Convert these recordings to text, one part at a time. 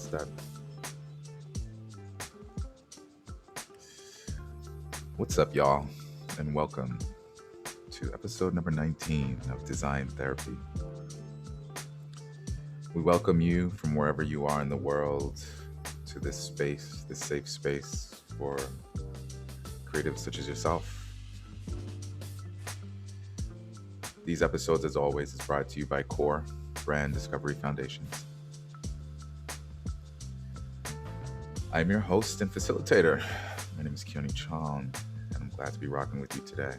step. What's up, y'all, and welcome to episode number 19 of Design Therapy. We welcome you from wherever you are in the world to this space, this safe space for creatives such as yourself. These episodes, as always, is brought to you by Core Brand Discovery Foundations. I'm your host and facilitator. My name is Keone Chong, and I'm glad to be rocking with you today.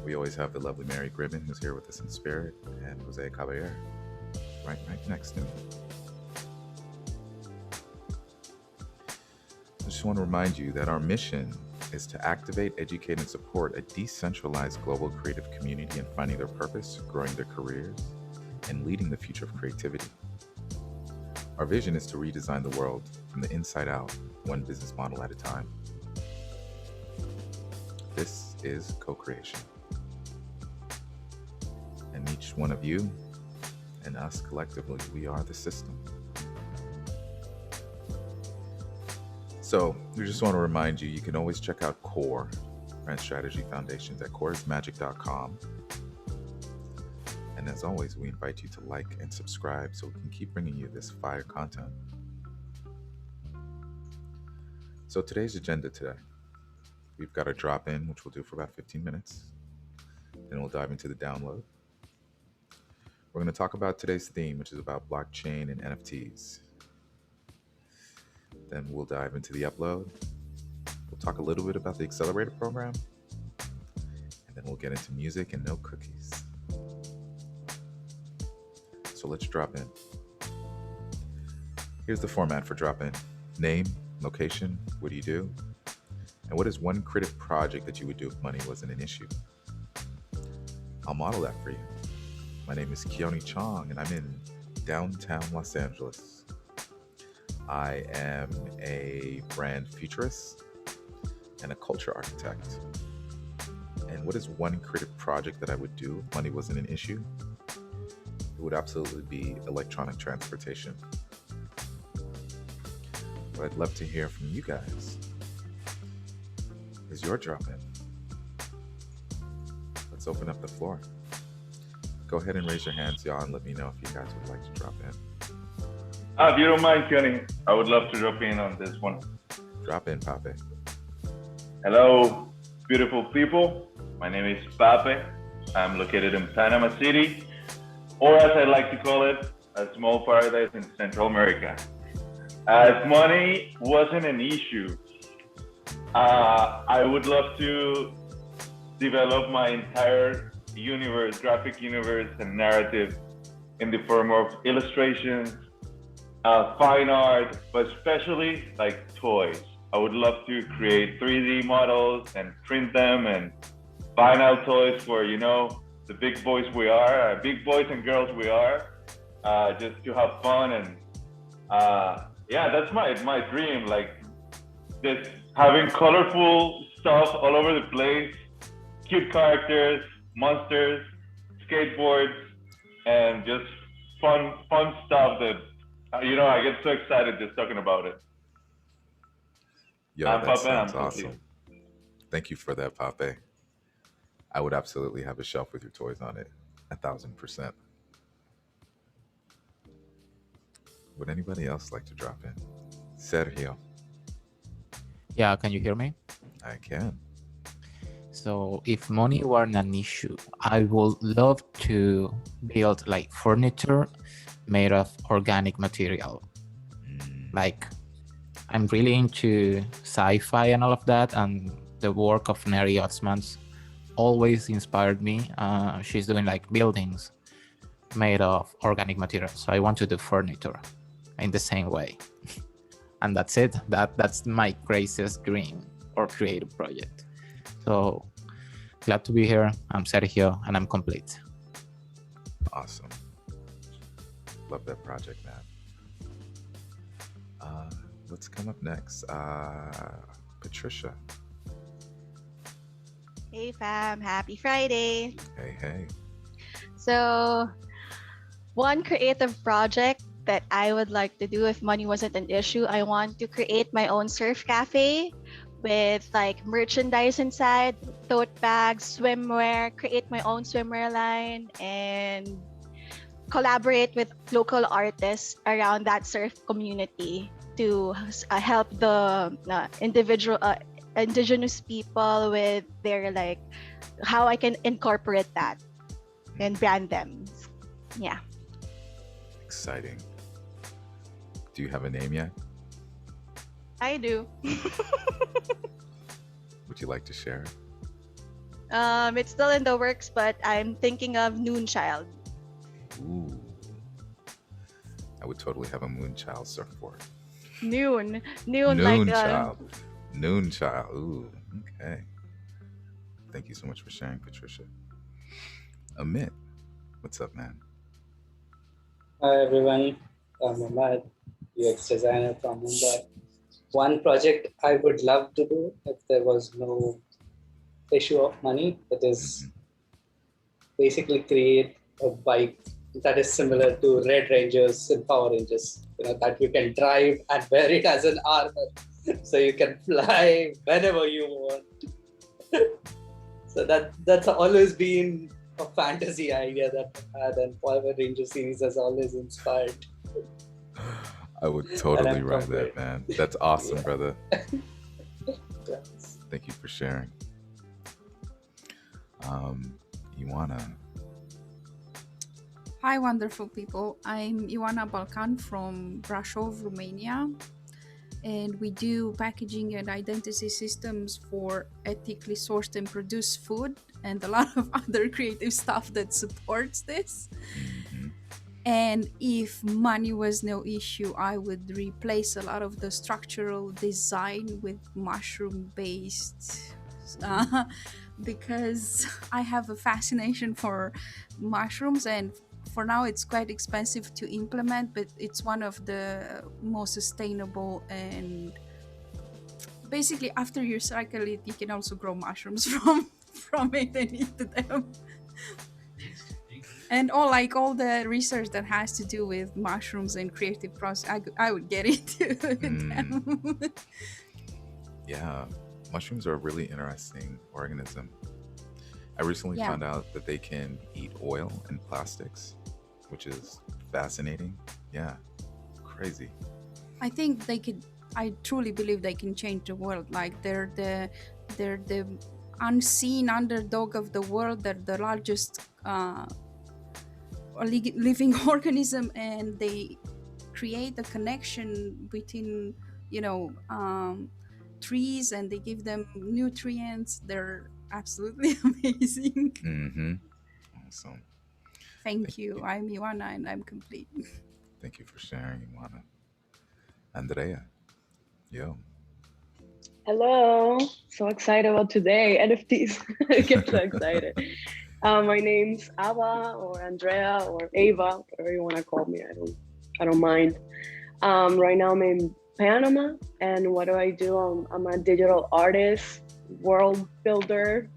We always have the lovely Mary Gribbin, who's here with us in spirit, and Jose Caballer, right next to me. I just want to remind you that our mission is to activate, educate, and support a decentralized global creative community in finding their purpose, growing their careers, and leading the future of creativity. Our vision is to redesign the world from the inside out, one business model at a time. This is co-creation. And each one of you and us collectively, we are the system. So we just want to remind you, you can always check out Core Brand Strategy Foundations at coreismagic.com. And as always, we invite you to like and subscribe so we can keep bringing you this fire content. So today's agenda today, we've got a drop in, which we'll do for about 15 minutes. Then we'll dive into the download. We're going to talk about today's theme, which is about blockchain and NFTs. Then we'll dive into the upload. We'll talk a little bit about the Accelerator program. And then we'll get into music and no cookies. So let's drop in. Here's the format for drop in. Name, location, what do you do? And what is one creative project that you would do if money wasn't an issue? I'll model that for you. My name is Keone Chong, and I'm in downtown Los Angeles. I am a brand futurist and a culture architect. And what is one creative project that I would do if money wasn't an issue? It would absolutely be electronic transportation. What I'd love to hear from you guys is your drop-in. Let's open up the floor. Go ahead and raise your hands, y'all, and let me know if you guys would like to drop in. If you don't mind, Keone, I would love to drop in on this one. Drop in, Pape. Hello, beautiful people. My name is Pape. I'm located in Panama City, or as I like to call it, a small paradise in Central America. If money wasn't an issue, I would love to develop my entire universe, graphic universe and narrative in the form of illustrations, fine art, but especially like toys. I would love to create 3D models and print them and vinyl toys for, the big boys we are, big boys and girls we are, just to have fun. And that's my dream, like just having colorful stuff all over the place, cute characters, monsters, skateboards, and just fun stuff that, I get so excited just talking about it. Yo, that sounds awesome. Thank you for that, Pape. I would absolutely have a shelf with your toys on it, 1,000%. Would anybody else like to drop in? Sergio. Yeah, can you hear me? I can. So if money weren't an issue, I would love to build like furniture made of organic material. Like, I'm really into sci-fi and all of that, and the work of Neri Otsman's always inspired me. She's doing like buildings made of organic material, so I want to do furniture in the same way. And that's it. That's my craziest dream or creative project. So glad to be here. I'm Sergio, and I'm complete. Awesome. Love that project, man. Let's come up next. Patricia. Hey fam, happy Friday. Hey. So one creative project that I would like to do if money wasn't an issue, I want to create my own surf cafe with like merchandise inside, tote bags, swimwear, create my own swimwear line, and collaborate with local artists around that surf community to help the indigenous people with their like how I can incorporate that and brand them. Yeah. Exciting. Do you have a name yet? I do. Would you like to share? It's still in the works, but I'm thinking of Noonchild. Ooh. I would totally have a Moonchild surfboard. Noon like Noonchild. Ooh, okay. Thank you so much for sharing, Patricia. Amit, what's up, man? Hi everyone, I'm Ahmad, UX designer from Mumbai. One project I would love to do if there was no issue of money, that is basically create a bike that is similar to Red Rangers and Power Rangers, that you can drive and wear it as an armor, so you can fly whenever you want. So that's always been a fantasy idea that I had, and Power Ranger series has always inspired. I would totally ride that, man. That's awesome, brother. Yes. Thank you for sharing. Ioana. Hi, wonderful people. I'm Ioana Balcan from Brașov, Romania. And we do packaging and identity systems for ethically sourced and produced food and a lot of other creative stuff that supports this. Mm-hmm. And if money was no issue, I would replace a lot of the structural design with mushroom-based because I have a fascination for mushrooms, and for now it's quite expensive to implement, but it's one of the most sustainable, and basically after you cycle it, you can also grow mushrooms from it and eat them. And all the research that has to do with mushrooms and creative process, I would get into them. Yeah, mushrooms are a really interesting organism. I recently found out that they can eat oil and plastics, which is fascinating. Yeah, crazy. I think they could. I truly believe they can change the world. Like they're the unseen underdog of the world. They're the largest living organism, and they create a connection between trees, and they give them nutrients. They're absolutely amazing. Mm-hmm. Awesome. Thank you. I'm Ioana, and I'm complete. Thank you for sharing, Ioana. Andrea. Yo. Hello. So excited about today. NFTs. I get so excited. My name's Ava or Andrea or Ava, whatever you want to call me. I don't mind. Right now I'm in Panama, and what do? I'm a digital artist, world builder,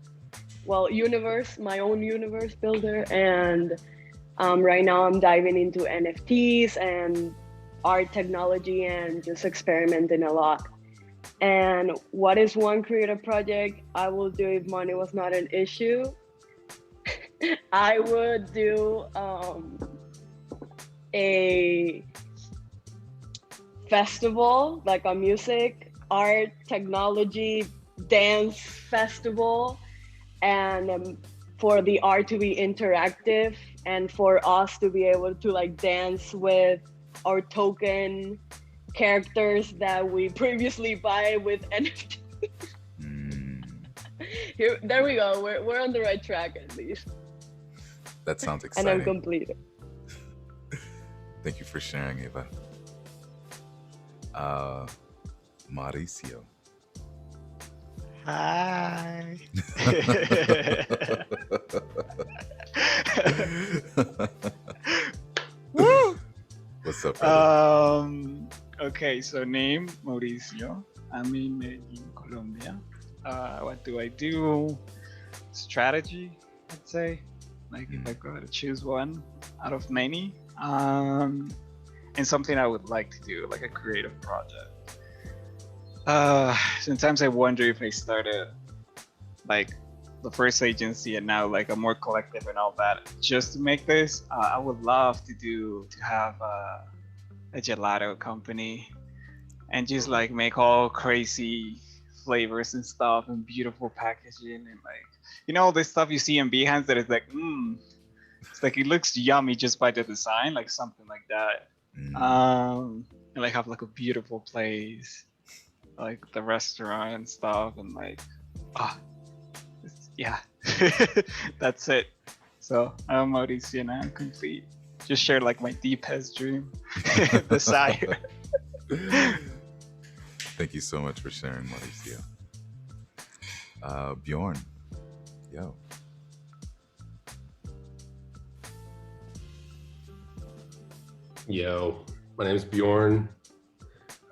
my own universe builder, and right now I'm diving into NFTs and art technology and just experimenting a lot. And what is one creative project I will do if money was not an issue? I would do a festival, like a music, art, technology, dance festival, and for the art to be interactive and for us to be able to like dance with our token characters that we previously buy with NFTs. There we go. We're on the right track at least. That sounds exciting. And I'm complete. Thank you for sharing, Eva. Mauricio. Hi. Woo! What's up, brother? Okay, so name Mauricio. I'm in Medellin, Colombia. What do I do? Strategy, I'd say. Like if I got to choose one out of many. And and something I would like to do, like a creative project. Sometimes I wonder if I started like the first agency and now like a more collective and all that just to make this. I would love to have a gelato company and just like make all crazy flavors and stuff and beautiful packaging and like, you know, this stuff you see in Behance that is like, it's like it looks yummy just by the design, like something like that. And like have like a beautiful place, like the restaurant and stuff, and like, yeah, that's it. So I'm Mauricio and I'm complete. Just share like my deepest dream, desire. Thank you so much for sharing, Mauricio. Bjorn, yo. Yo, my name is Bjorn.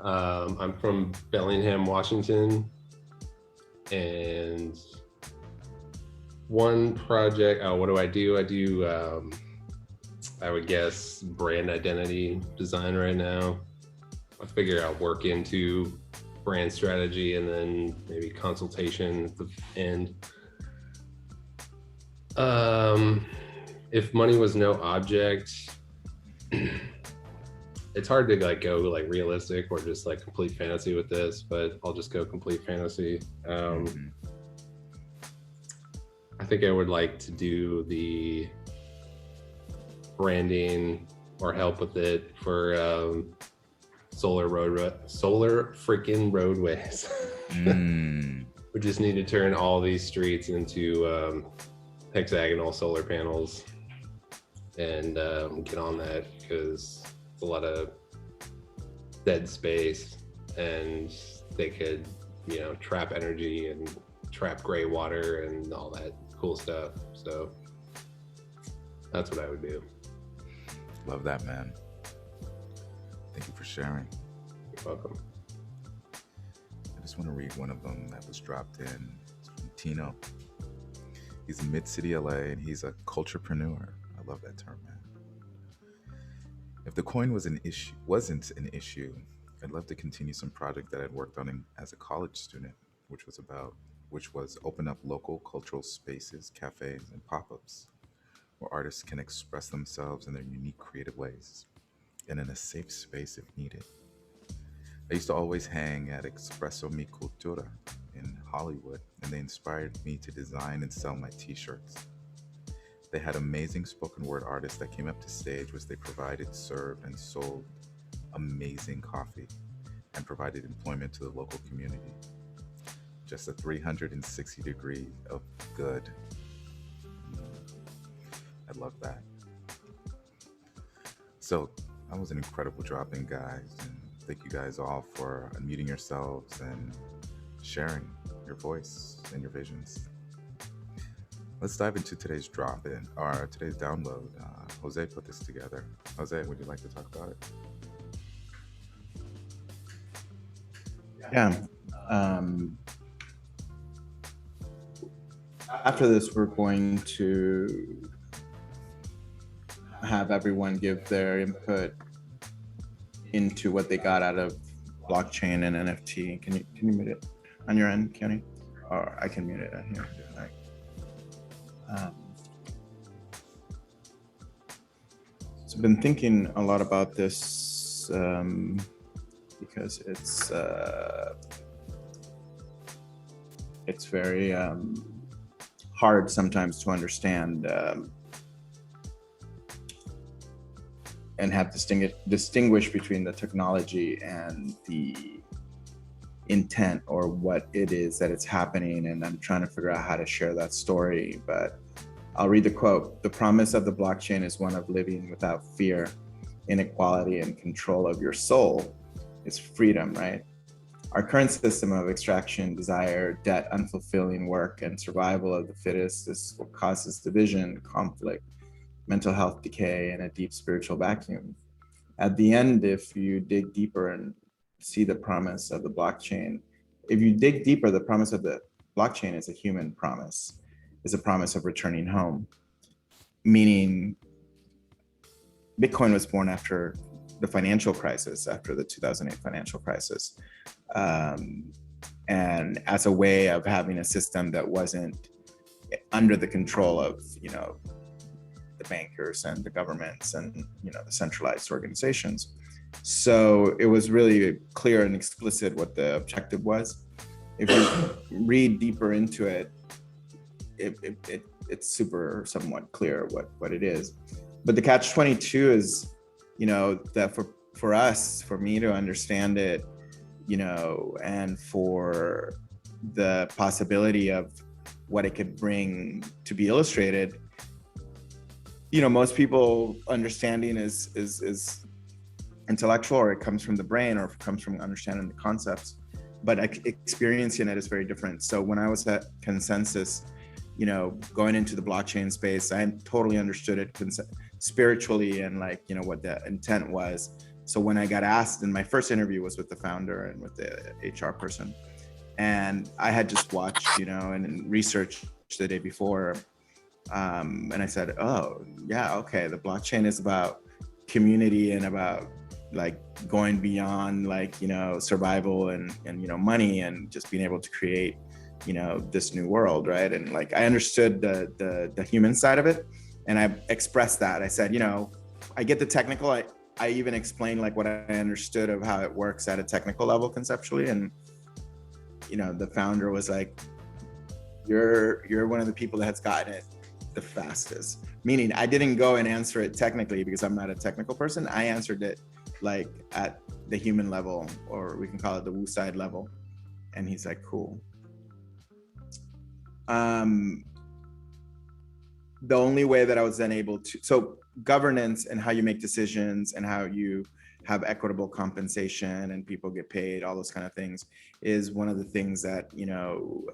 I'm from Bellingham, Washington. And one project, what do? I do, I would guess, brand identity design right now. I figure I'll work into brand strategy and then maybe consultation at the end. If money was no object, it's hard to like go like realistic or just like complete fantasy with this, but I'll just go complete fantasy. I think I would like to do the branding or help with it for solar freaking roadways. We just need to turn all these streets into hexagonal solar panels and get on that, because it's a lot of dead space and they could, you know, trap energy and trap gray water and all that cool stuff. So that's what I would do. Love that, man. Thank you for sharing. You're welcome. I just want to read one of them that was dropped in. It's from Tino. He's in mid-city LA and he's a culturepreneur. I love that term, man. If the coin wasn't an issue, I'd love to continue some project that I'd worked on as a college student, which was open up local cultural spaces, cafes, and pop-ups where artists can express themselves in their unique creative ways and in a safe space if needed. I used to always hang at Espresso Mi Cultura in Hollywood, and they inspired me to design and sell my t-shirts. They had amazing spoken word artists that came up to stage, which they provided, served, and sold amazing coffee and provided employment to the local community. Just a 360 degree of good. I love that. So that was an incredible drop-in, guys, and thank you guys all for unmuting yourselves and sharing your voice and your visions. Let's dive into today's drop-in, or today's download. Jose put this together. Jose, would you like to talk about it? Yeah. After this, we're going to have everyone give their input into what they got out of blockchain and NFT. Can you mute it on your end, Keone? Or I can mute it on here. So I've been thinking a lot about this because it's very hard sometimes to understand and have distinguish between the technology and the intent or what it is that it's happening. And I'm trying to figure out how to share that story, but I'll read the quote. "The promise of the blockchain is one of living without fear, inequality, and control of your soul. It's freedom," right? Our current system of extraction, desire, debt, unfulfilling work, and survival of the fittest is what causes division, conflict, mental health decay, and a deep spiritual vacuum. At the end, if you dig deeper and see the promise of the blockchain, if you dig deeper, the promise of the blockchain is a human promise, is a promise of returning home. Meaning Bitcoin was born after the financial crisis, after the 2008 financial crisis. And as a way of having a system that wasn't under the control of, you know, the bankers and the governments and, you know, the centralized organizations. So it was really clear and explicit what the objective was. If you read deeper into it, it's super somewhat clear what it is. But the catch-22 is, you know, that for us, for me to understand it, you know, and for the possibility of what it could bring to be illustrated, you know, most people understanding is intellectual, or it comes from the brain, or it comes from understanding the concepts, but experiencing it is very different. So when I was at Consensus, you know, going into the blockchain space, I totally understood it spiritually and, like, you know, what the intent was. So when I got asked, and my first interview was with the founder and with the HR person, and I had just watched, you know, and researched the day before, and I said, oh yeah, okay, the blockchain is about community and about, like, going beyond, like, you know, survival and you know, money, and just being able to create, you know, this new world, right? And, like, I understood the human side of it, and I expressed that. I said, you know, I get the technical. I even explained, like, what I understood of how it works at a technical level conceptually, and, you know, the founder was like, you're one of the people that has gotten it the fastest. Meaning, I didn't go and answer it technically because I'm not a technical person. I answered it, like, at the human level, or we can call it the Wu side level. And he's like, cool. The only way that I was then able to, so governance and how you make decisions and how you have equitable compensation and people get paid, all those kind of things, is one of the things that, you know,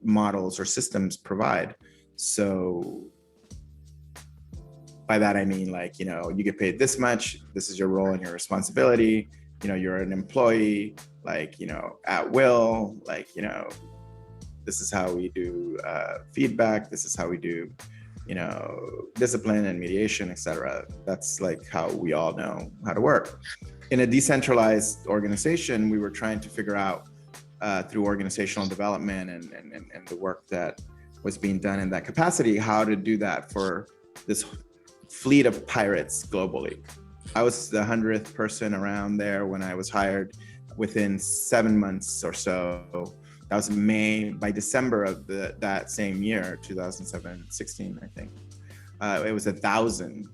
models or systems provide. So by that, I mean, like, you know, you get paid this much, this is your role and your responsibility, you know, you're an employee, like, you know, at will, like, you know, this is how we do feedback, this is how we do, you know, discipline and mediation, etc. That's, like, how we all know how to work. In a decentralized organization, we were trying to figure out through organizational development and the work that was being done in that capacity, how to do that for this fleet of pirates globally. I was the 100th person around there when I was hired. Within 7 months or so, that was by December of that same year, 2016, I think, it was 1,000.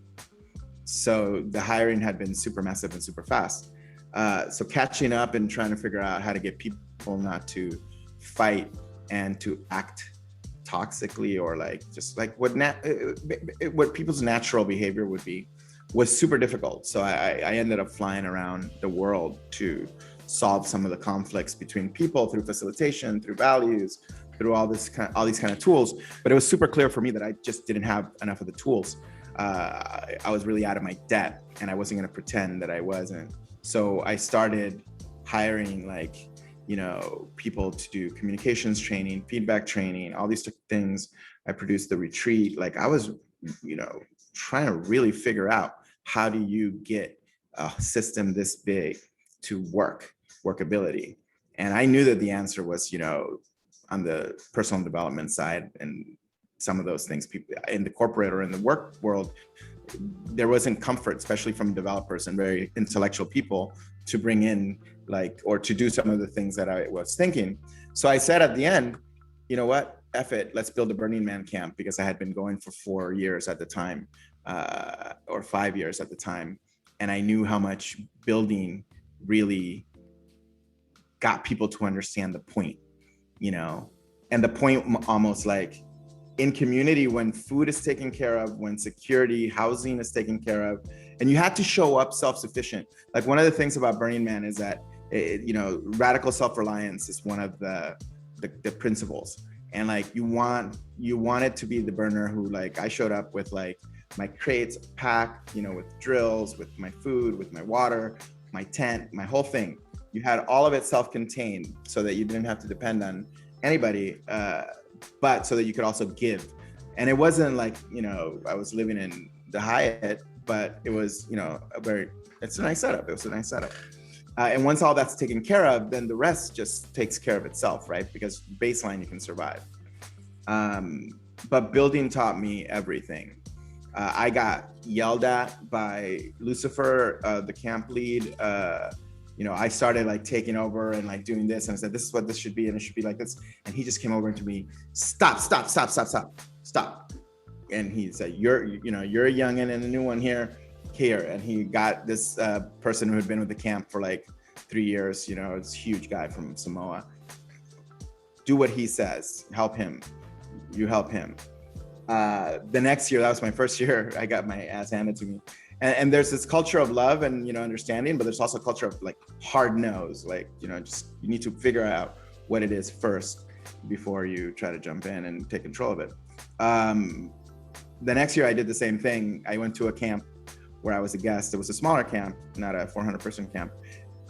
So the hiring had been super massive and super fast. So catching up and trying to figure out how to get people not to fight and to act toxically, or, like, just like what people's natural behavior would be, was super difficult. So I ended up flying around the world to solve some of the conflicts between people through facilitation, through values, through all these kind of tools. But it was super clear for me that I just didn't have enough of the tools. I was really out of my depth, and I wasn't going to pretend that I wasn't. So I started hiring, like, you know, people to do communications training, feedback training, all these things. I produced the retreat. Like, I was, you know, trying to really figure out, how do you get a system this big to workability? And I knew that the answer was, you know, on the personal development side, and some of those things, people in the corporate or in the work world, there wasn't comfort, especially from developers and very intellectual people, to bring in, like, or to do some of the things that I was thinking. So I said at the end, you know what, F it, let's build a Burning Man camp, because I had been going for 4 years at the time, or 5 years at the time. And I knew how much building really got people to understand the point, you know, and the point almost like in community, when food is taken care of, when security, housing is taken care of, and you had to show up self-sufficient. Like, one of the things about Burning Man is that, you know, radical self-reliance is one of the principles. And, like, you want it to be the burner who, like, I showed up with, like, my crates packed, you know, with drills, with my food, with my water, my tent, my whole thing. You had all of it self-contained so that you didn't have to depend on anybody, but so that you could also give. And it wasn't like, you know, I was living in the Hyatt, but it was, you know, a very It's a nice setup. It was a nice setup. And once all that's taken care of, then the rest just takes care of itself, right? Because baseline, you can survive. But building taught me everything. I got yelled at by Lucifer, the camp lead. I started like taking over and like doing this, and I said, this is what this should be, and it should be like this. And he just came over to me, stop. And he said, you're a youngin' and a new one here. And he got this person who had been with the camp for like 3 years, it's a huge guy from Samoa. Do what he says, help him, you help him. The next year, that was my first year, I got my ass handed to me. And there's this culture of love and, understanding, but there's also a culture of like hard nose, like, just you need to figure out what it is first before you try to jump in and take control of it. The next year I did the same thing. I went to a camp where I was a guest. It was a smaller camp, not a 400-person camp.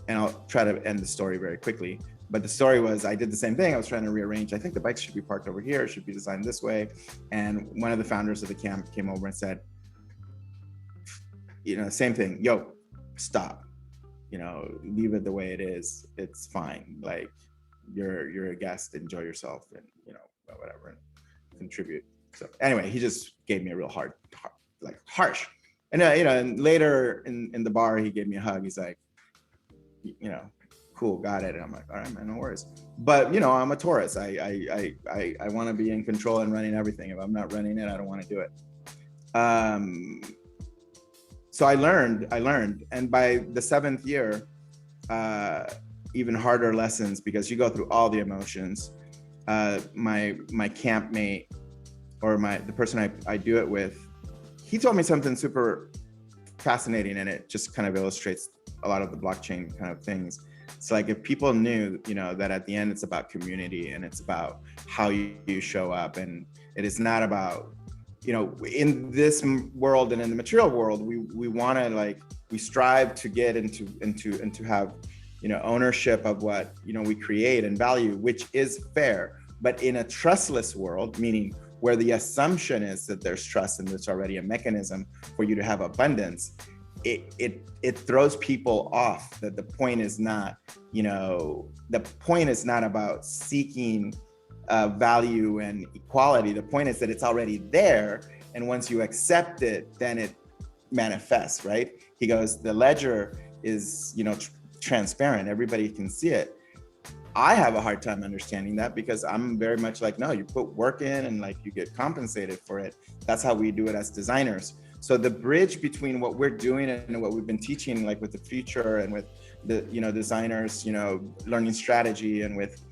And I'll try to end the story very quickly. But the story was, I did the same thing. I was trying to rearrange. I think the bikes should be parked over here. It should be designed this way. And one of the founders of the camp came over and said, same thing. Yo, stop. Leave it the way it is. It's fine. Like you're a guest. Enjoy yourself, and whatever, and contribute. So anyway, he just gave me a real harsh. And and later in the bar, he gave me a hug. He's like, cool, got it. And I'm like, all right, man, no worries. But I'm a Taurus. I want to be in control and running everything. If I'm not running it, I don't want to do it. So I learned, and by the 7th year, even harder lessons, because you go through all the emotions. My campmate, or the person I do it with, he told me something super fascinating, and it just kind of illustrates a lot of the blockchain kind of things. It's like, if people knew, that at the end it's about community, and it's about how you show up, and it is not about, in this world and in the material world, we want to we strive to get into have, ownership of what, we create and value, which is fair. But in a trustless world, meaning where the assumption is that there's trust and there's already a mechanism for you to have abundance, it throws people off. That the point is not, about seeking value and equality. The point is that it's already there, and once you accept it, then it manifests, right? He goes, the ledger is, transparent. Everybody can see it. I have a hard time understanding that, because I'm very much like, no, you put work in and you get compensated for it. That's how we do it as designers. So the bridge between what we're doing and what we've been teaching, with the future and with the, designers, learning strategy, and with,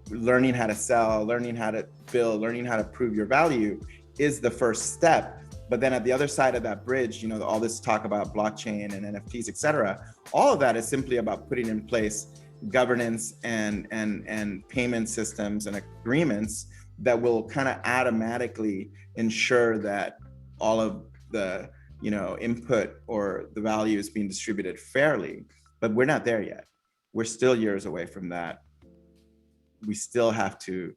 learning how to sell, learning how to build, learning how to prove your value, is the first step. But then at the other side of that bridge, all this talk about blockchain and NFTs, et cetera, all of that is simply about putting in place governance and payment systems and agreements that will kind of automatically ensure that all of the input or the value is being distributed fairly. But we're not there yet. We're still years away from that. We still have to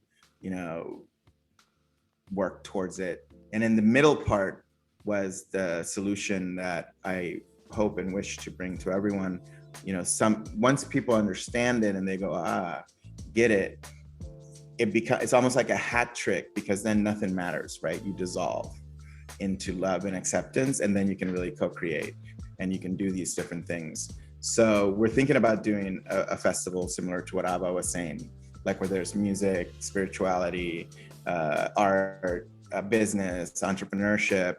work towards it. And in the middle part was the solution that I hope and wish to bring to everyone. Once people understand it and they go, get it, it's almost like a hat trick, because then nothing matters, right? You dissolve into love and acceptance, and then you can really co-create, and you can do these different things. So we're thinking about doing a festival similar to what Ava was saying, where there's music, spirituality, art, business, entrepreneurship,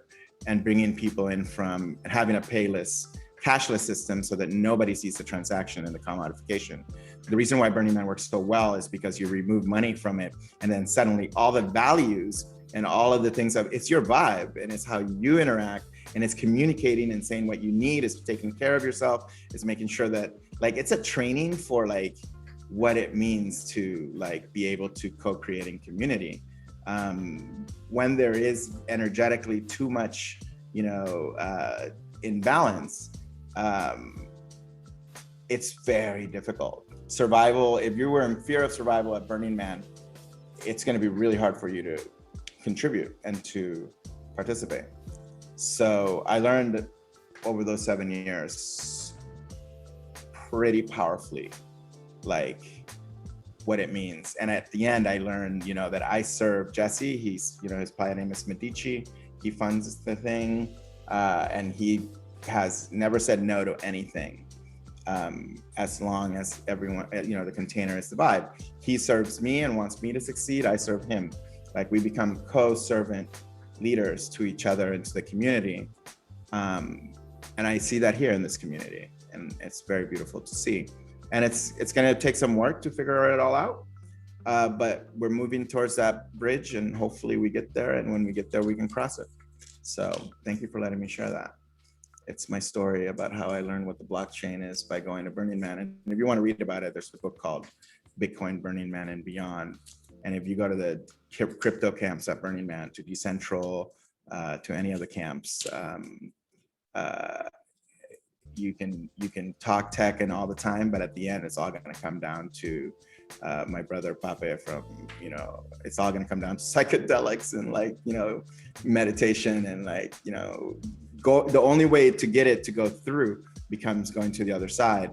and bringing people in from having a cashless system, so that nobody sees the transaction and the commodification. The reason why Burning Man works so well is because you remove money from it, and then suddenly all the values and all of the things it's your vibe, and it's how you interact, and it's communicating and saying what you need, is taking care of yourself, is making sure that it's a training for what it means to be able to co-create in community. When there is energetically too much, imbalance, it's very difficult. Survival, if you were in fear of survival at Burning Man, it's going to be really hard for you to contribute and to participate. So I learned over those 7 years pretty powerfully, like what it means. And at the end, I learned, that I serve Jesse. He's, his playa name is Medici. He funds the thing, and he has never said no to anything, as long as everyone, the container is the vibe. He serves me and wants me to succeed. I serve him. Like, we become co-servant leaders to each other and to the community. And I see that here in this community, and it's very beautiful to see. And it's going to take some work to figure it all out, but we're moving towards that bridge, and hopefully we get there. And when we get there, we can cross it. So thank you for letting me share that. It's my story about how I learned what the blockchain is by going to Burning Man. And if you want to read about it, there's a book called Bitcoin, Burning Man, and Beyond. And if you go to the crypto camps at Burning Man, to Decentral, to any of the camps, you can talk tech and all the time, but at the end, it's all going to come down to my brother Pape from, it's all going to come down to psychedelics and meditation and the only way to get it to go through becomes going to the other side,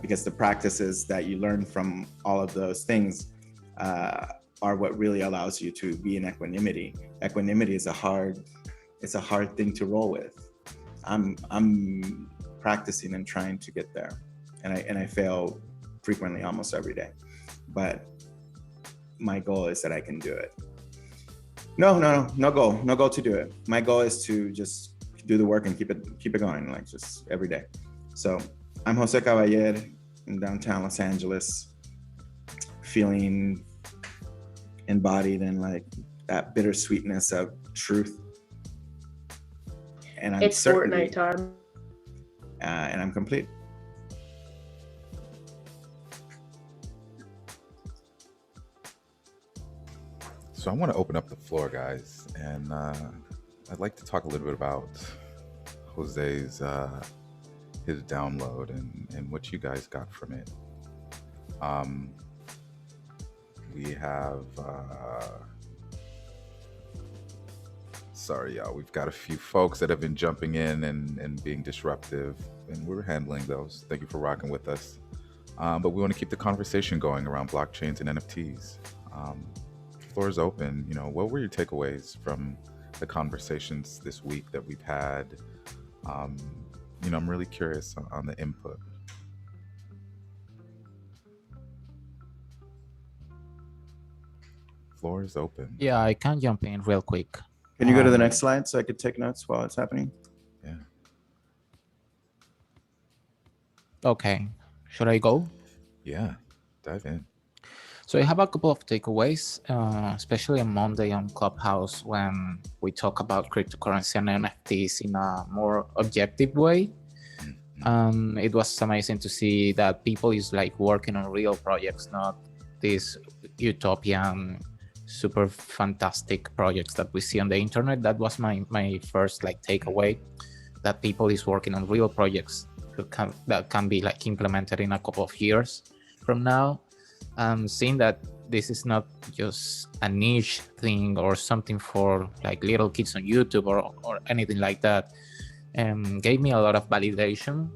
because the practices that you learn from all of those things are what really allows you to be in equanimity. Equanimity is a hard thing to roll with. I'm practicing and trying to get there, and I fail frequently, almost every day, but my goal is that I can do it. No goal to do it. My goal is to just do the work and keep it going, just every day. So I'm Jose Caballer in downtown Los Angeles, feeling embodied in that bittersweetness of truth. And I'm it's Fortnite time. And I'm complete. So I want to open up the floor, guys, and I'd like to talk a little bit about Jose's his download and what you guys got from it. We have sorry, y'all. We've got a few folks that have been jumping in and being disruptive, and we're handling those. Thank you for rocking with us. But we want to keep the conversation going around blockchains and NFTs. Floor is open. What were your takeaways from the conversations this week that we've had? I'm really curious on the input. Floor is open. Yeah, I can jump in real quick. Can you go to the next slide so I could take notes while it's happening? Yeah. Okay. Should I go? Yeah, dive in. So I have a couple of takeaways, especially on Monday on Clubhouse when we talk about cryptocurrency and NFTs in a more objective way. It was amazing to see that people is working on real projects, not these utopian, super fantastic projects that we see on the internet. That was my first takeaway, that people is working on real projects that can be implemented in a couple of years from now. Seeing that this is not just a niche thing or something for little kids on YouTube or anything like that, gave me a lot of validation,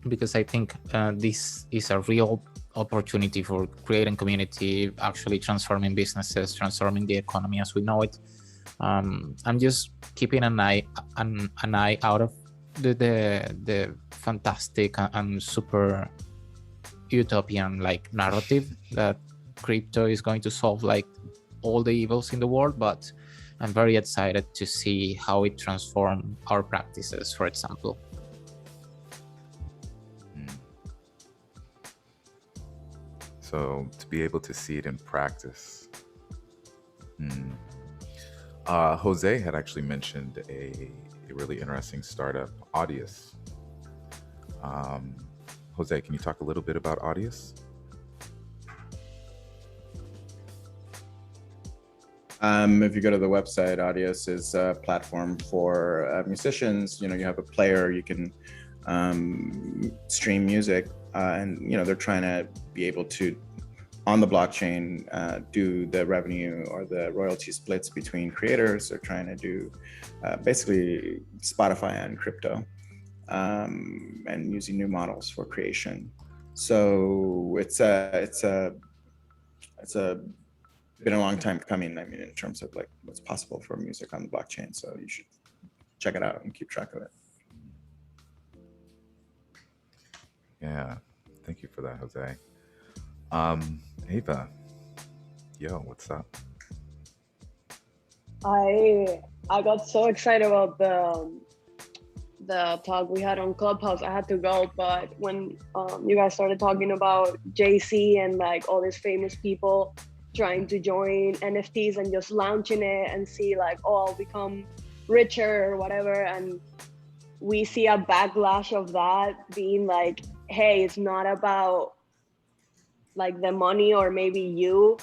because I think this is a real opportunity for creating community, actually transforming businesses, transforming the economy as we know it. I'm just keeping an eye out of the fantastic and super utopian narrative that crypto is going to solve all the evils in the world, but I'm very excited to see how it transforms our practices, for example. So to be able to see it in practice. Jose had actually mentioned a really interesting startup, Audius. Jose, can you talk a little bit about Audius? If you go to the website, Audius is a platform for musicians. You have a player, you can stream music, and they're trying to be able to, on the blockchain, do the revenue or the royalty splits between creators. They're trying to do basically Spotify and crypto. and using new models for creation. So it's been a long time coming. I mean, in terms of like what's possible for music on the blockchain. So you should check it out and keep track of it. Yeah, thank you for that, Jose. Ava, yo, what's up? I got so excited about the talk we had on Clubhouse. I had to go, but when you guys started talking about JC and like all these famous people trying to join NFTs and just launching it and see like, oh, I'll become richer or whatever, and we see a backlash of that being like, hey, it's not about like the money or maybe you,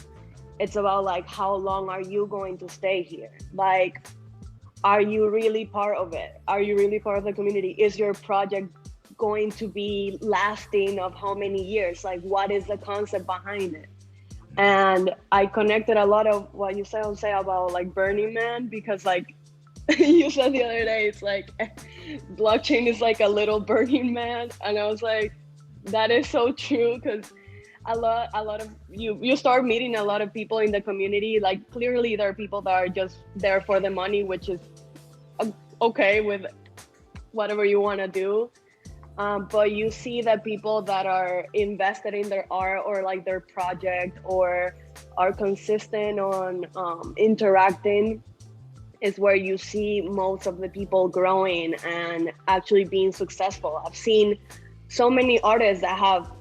it's about like how long are you going to stay here? Like, are you really part of it? Are you really part of the community? Is your project going to be lasting of how many years? Like, what is the concept behind it? And I connected a lot of what you said, Jose, about like Burning Man, because like you said the other day, it's like blockchain is like a little Burning Man. And I was like, that is so true, because a lot of you start meeting a lot of people in the community. Like clearly there are people that are just there for the money, which is okay with whatever you want to do. But you see that people that are invested in their art or like their project or are consistent on interacting is where you see most of the people growing and actually being successful. I've seen so many artists that have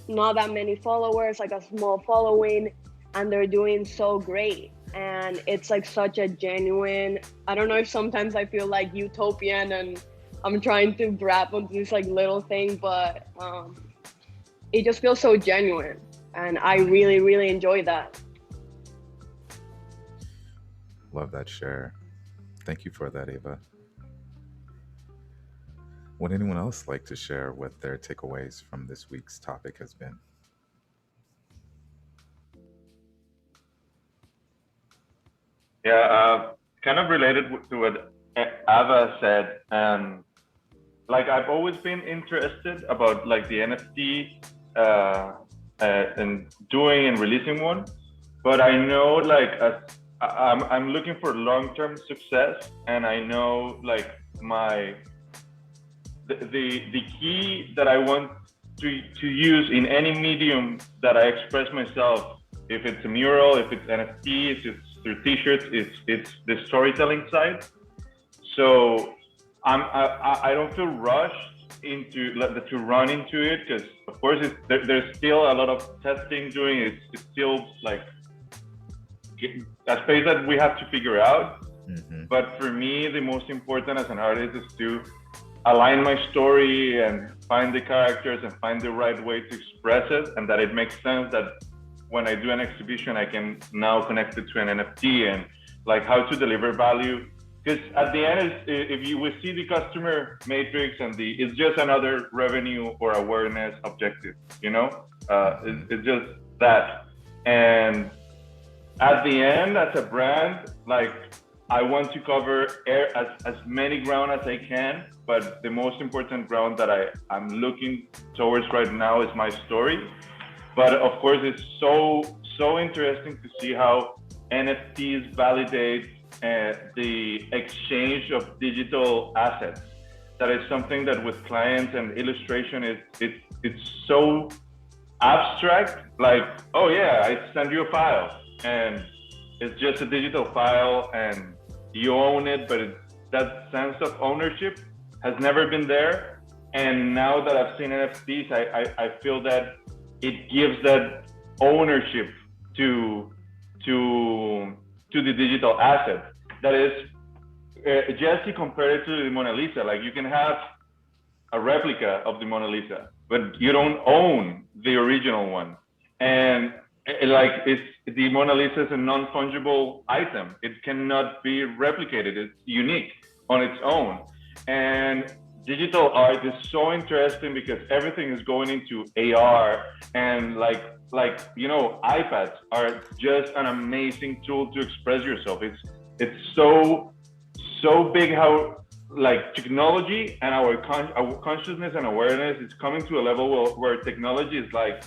not that many followers, like a small following, and they're doing so great. And it's like such a genuine, I don't know if sometimes I feel like utopian and I'm trying to grab onto this like little thing, but it just feels so genuine. And I really, really enjoy that. Love that share. Thank you for that, Ava. Would anyone else like to share what their takeaways from this week's topic has been? Yeah, kind of related to what Ava said. Like I've always been interested about like the NFT and doing and releasing one, but I know like I'm looking for long-term success, and I know like the key that I want to use in any medium that I express myself, if it's a mural, if it's NFT, if it's through t-shirts, it's the storytelling side. So I don't feel rushed to run into it, because of course there's still a lot of testing doing. It's still like a space that we have to figure out. Mm-hmm. But for me, the most important as an artist is to align my story and find the characters and find the right way to express it, and that it makes sense that when I do an exhibition, I can now connect it to an NFT and like how to deliver value. Because at the end, if we see the customer matrix and it's just another revenue or awareness objective, you know? It's just that. And at the end, as a brand, like I want to cover as many ground as I can, but the most important ground that I'm looking towards right now is my story. But of course, it's so interesting to see how NFTs validate the exchange of digital assets. That is something that with clients and illustration, it's so abstract. Like, oh yeah, I send you a file, and it's just a digital file, and you own it. But that sense of ownership has never been there. And now that I've seen NFTs, I feel that it gives that ownership to the digital asset. That is, Jesse compared it to the Mona Lisa. Like you can have a replica of the Mona Lisa, but you don't own the original one. And like the Mona Lisa is a non-fungible item. It cannot be replicated. It's unique on its own. And digital art is so interesting because everything is going into AR, and like you know, iPads are just an amazing tool to express yourself. It's so big how like technology and our consciousness and awareness is coming to a level where technology is like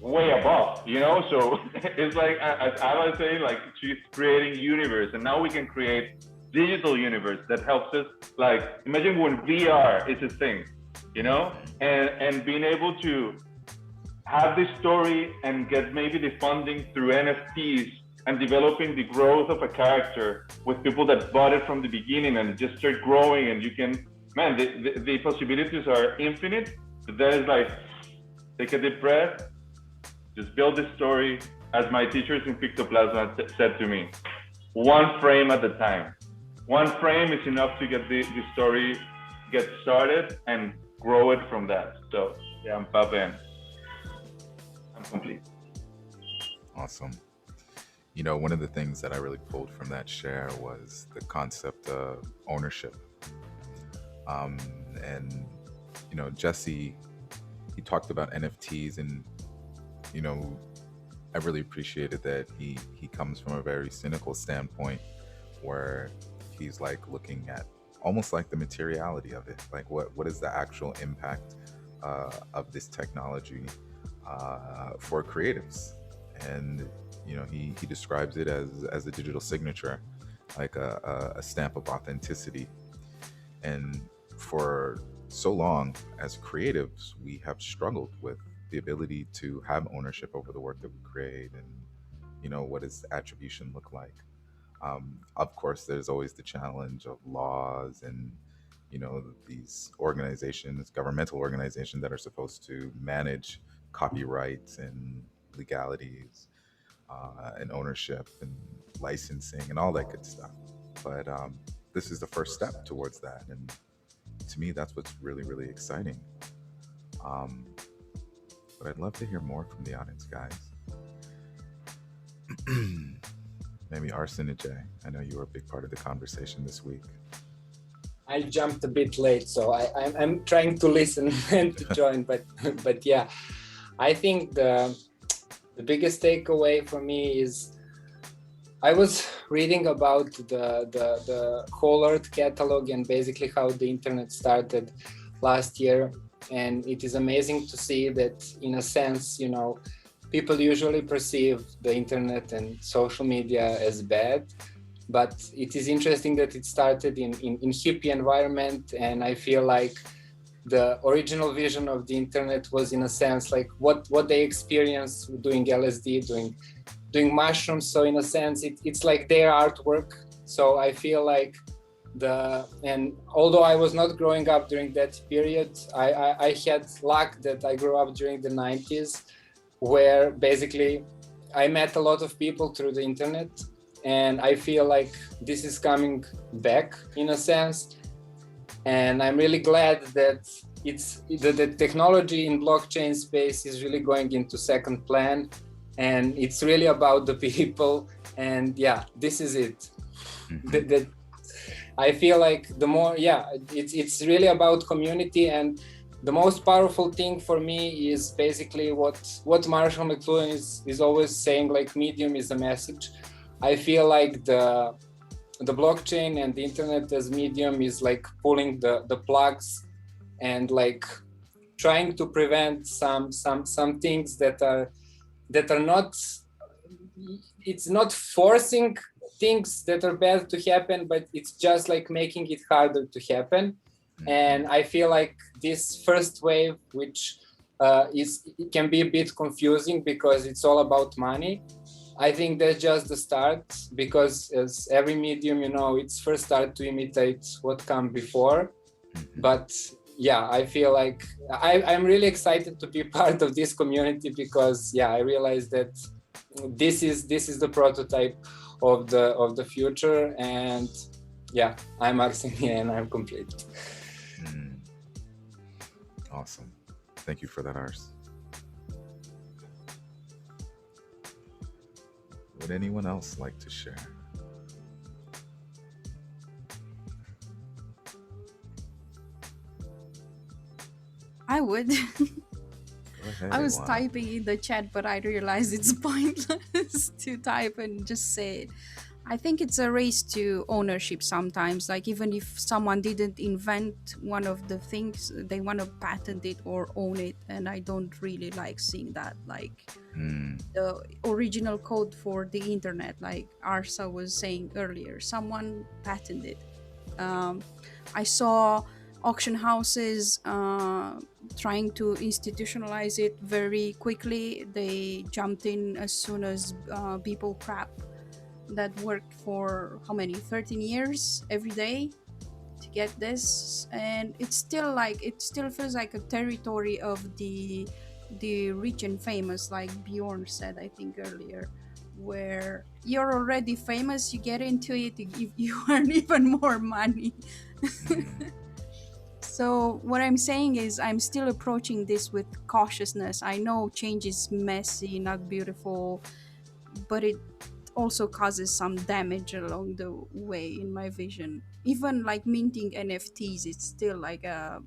way above, you know? So it's like, as I was saying, like she's creating universe, and now we can create digital universe that helps us. Like, imagine when VR is a thing, you know? And being able to have this story and get maybe the funding through NFTs and developing the growth of a character with people that bought it from the beginning and just start growing, and you can, man, the possibilities are infinite. But that is like, take a deep breath, just build the story, as my teachers in Pictoplasma said to me, one frame at a time. One frame is enough to get the story get started and grow it from that. So yeah, I'm Papen. I'm complete. Awesome. You know, one of the things that I really pulled from that share was the concept of ownership. And, you know, Jesse, he talked about NFTs, and, you know, I really appreciated that he comes from a very cynical standpoint where he's like looking at almost like the materiality of it. Like what is the actual impact of this technology for creatives? And you know, he describes it as a digital signature, like a stamp of authenticity. And for so long as creatives, we have struggled with the ability to have ownership over the work that we create, and you know, what does attribution look like? Of course, there's always the challenge of laws and, you know, these organizations, governmental organizations that are supposed to manage copyrights and legalities and ownership and licensing and all that good stuff. But this is the first step towards that. And to me, that's what's really, really exciting. But I'd love to hear more from the audience, guys. Maybe Arsen and Jay. I know you were a big part of the conversation this week. I jumped a bit late, so I'm trying to listen and to join, but yeah, I think the biggest takeaway for me is I was reading about the whole Earth catalog and basically how the internet started last year, and it is amazing to see that, in a sense, you know, people usually perceive the internet and social media as bad, but it is interesting that it started in hippie environment, and I feel like the original vision of the internet was, in a sense, like what they experienced doing LSD, doing mushrooms. So in a sense, it's like their artwork. So I feel like and although I was not growing up during that period, I had luck that I grew up during the 90s, where basically I met a lot of people through the internet, and I feel like this is coming back in a sense. And I'm really glad that the technology in blockchain space is really going into second plan, and it's really about the people. And yeah, this is it. That I feel like the more, yeah, it's really about community. And the most powerful thing for me is basically what Marshall McLuhan is always saying, like, medium is a message. I feel like the blockchain and the internet as medium is like pulling the plugs and like trying to prevent some things that are not, it's not forcing things that are bad to happen, but it's just like making it harder to happen. And I feel like this first wave, which it can be a bit confusing because it's all about money. I think that's just the start, because as every medium, you know, it's first start to imitate what come before. But yeah, I feel like I'm really excited to be part of this community, because yeah, I realized that this is the prototype of the future. And yeah, I'm Arsen and I'm complete. Awesome. Thank you for that, Ars. Would anyone else like to share? I would. Go ahead, I was Iwan. typing in the chat, but I realized it's pointless to type and just say it. I think it's a race to ownership sometimes. Like even if someone didn't invent one of the things, they want to patent it or own it. And I don't really like seeing that. Like the original code for the internet, like Arsa was saying earlier, someone patented. I saw auction houses trying to institutionalize it very quickly. They jumped in as soon as people crap that worked for how many 13 years every day to get this, and it's still like, it still feels like a territory of the rich and famous, like Bjorn said I think earlier, where you're already famous, you get into it, you earn even more money. So what I'm saying is I'm still approaching this with cautiousness. I know change is messy, not beautiful, but it also causes some damage along the way in my vision. Even like minting NFTs, it's still like a,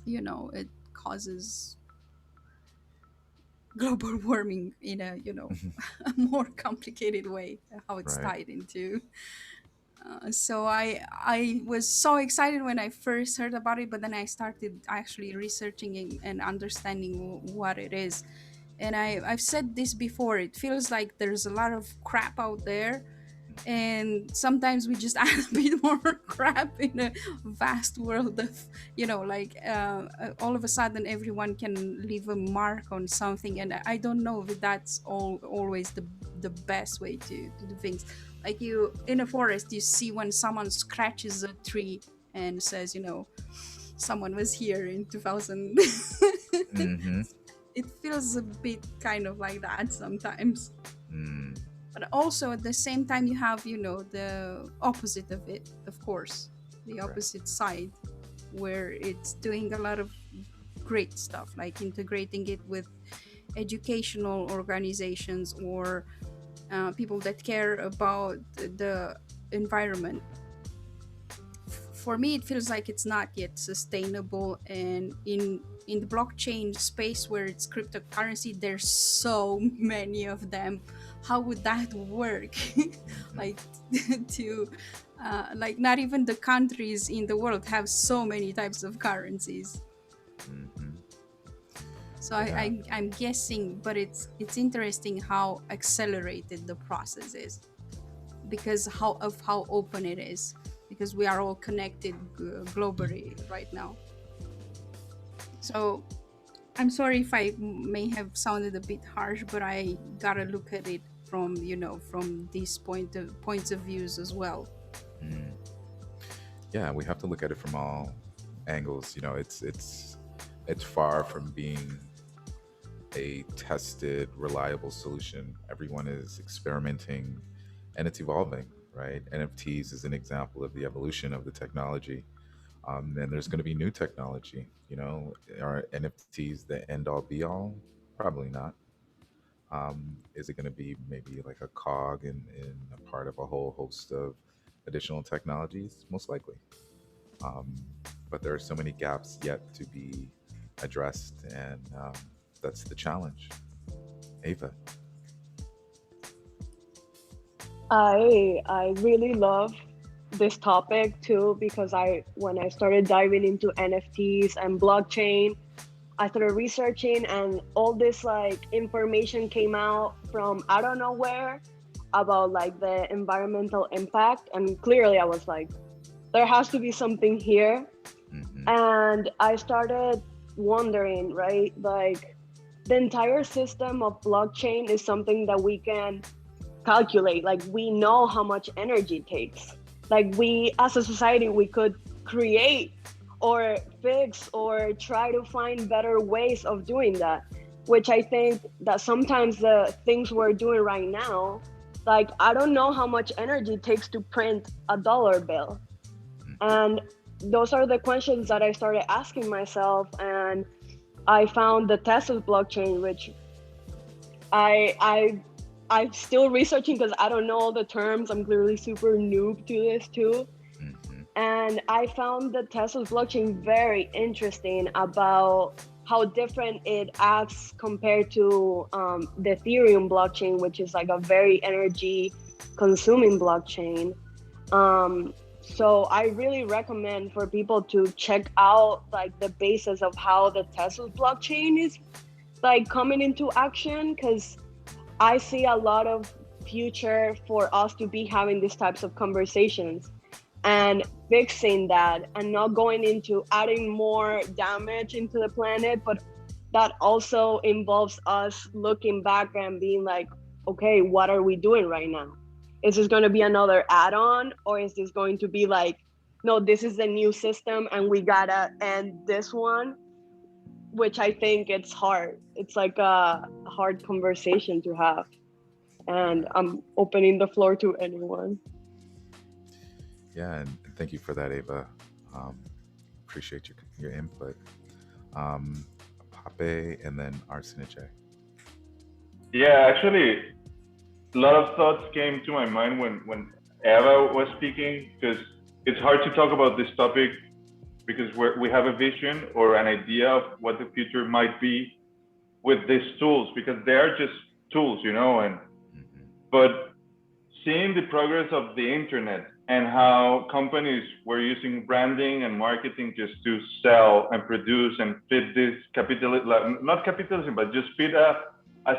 you know, it causes global warming in a, you know, a more complicated way, how it's Right. tied into. So I was so excited when I first heard about it, but then I started actually researching and understanding what it is. And I've said this before, it feels like there's a lot of crap out there, and sometimes we just add a bit more crap in a vast world of, you know, like all of a sudden everyone can leave a mark on something, and I don't know if that's always the best way to do things. Like you in a forest, you see when someone scratches a tree and says, you know, someone was here in 2000. It feels a bit kind of like that sometimes. But also at the same time you have, you know, the opposite of it, of course, the opposite side, where it's doing a lot of great stuff, like integrating it with educational organizations or people that care about the environment. For me, it feels like it's not yet sustainable, and in the blockchain space where it's cryptocurrency, there's so many of them. How would that work? Like to like not even the countries in the world have so many types of currencies. So I'm guessing, but it's interesting how accelerated the process is because how open it is, because we are all connected globally right now. So I'm sorry if I may have sounded a bit harsh, but I gotta look at it from, you know, from these points of views as well. Yeah, we have to look at it from all angles. You know, it's far from being a tested, reliable solution. Everyone is experimenting and it's evolving, right? NFTs is an example of the evolution of the technology. And there's going to be new technology. You know, are NFTs the end all be all? Probably not. Is it going to be maybe like a cog in a part of a whole host of additional technologies? Most likely. But there are so many gaps yet to be addressed, and that's the challenge. Ava. I really love this topic too, because when I started diving into NFTs and blockchain, I started researching, and all this like information came out from I don't know where about like the environmental impact, and clearly I was like, there has to be something here. And I started wondering, right, like the entire system of blockchain is something that we can calculate. Like we know how much energy it takes. Like we as a society, we could create or fix or try to find better ways of doing that, which I think that sometimes the things we're doing right now, like I don't know how much energy it takes to print a dollar bill. And those are the questions that I started asking myself, and I found the Tesla blockchain, which I'm still researching because I don't know all the terms. I'm clearly super noob to this too. And I found the Tesla blockchain very interesting about how different it acts compared to the Ethereum blockchain, which is like a very energy consuming blockchain. So I really recommend for people to check out like the basis of how the Tesla blockchain is like coming into action, because I see a lot of future for us to be having these types of conversations and fixing that, and not going into adding more damage into the planet, but that also involves us looking back and being like, okay, what are we doing right now? Is this going to be another add-on, or is this going to be like, no, this is the new system and we gotta end this one? Which I think it's hard. It's like a hard conversation to have. And I'm opening the floor to anyone. Yeah, and thank you for that, Ava. Appreciate your input. Pape and then Arseniche. Yeah, actually, a lot of thoughts came to my mind when Eva was speaking, because it's hard to talk about this topic because we have a vision or an idea of what the future might be with these tools, because they are just tools, you know. And but seeing the progress of the internet and how companies were using branding and marketing just to sell and produce and fit this capitalism, not capitalism, but just fit a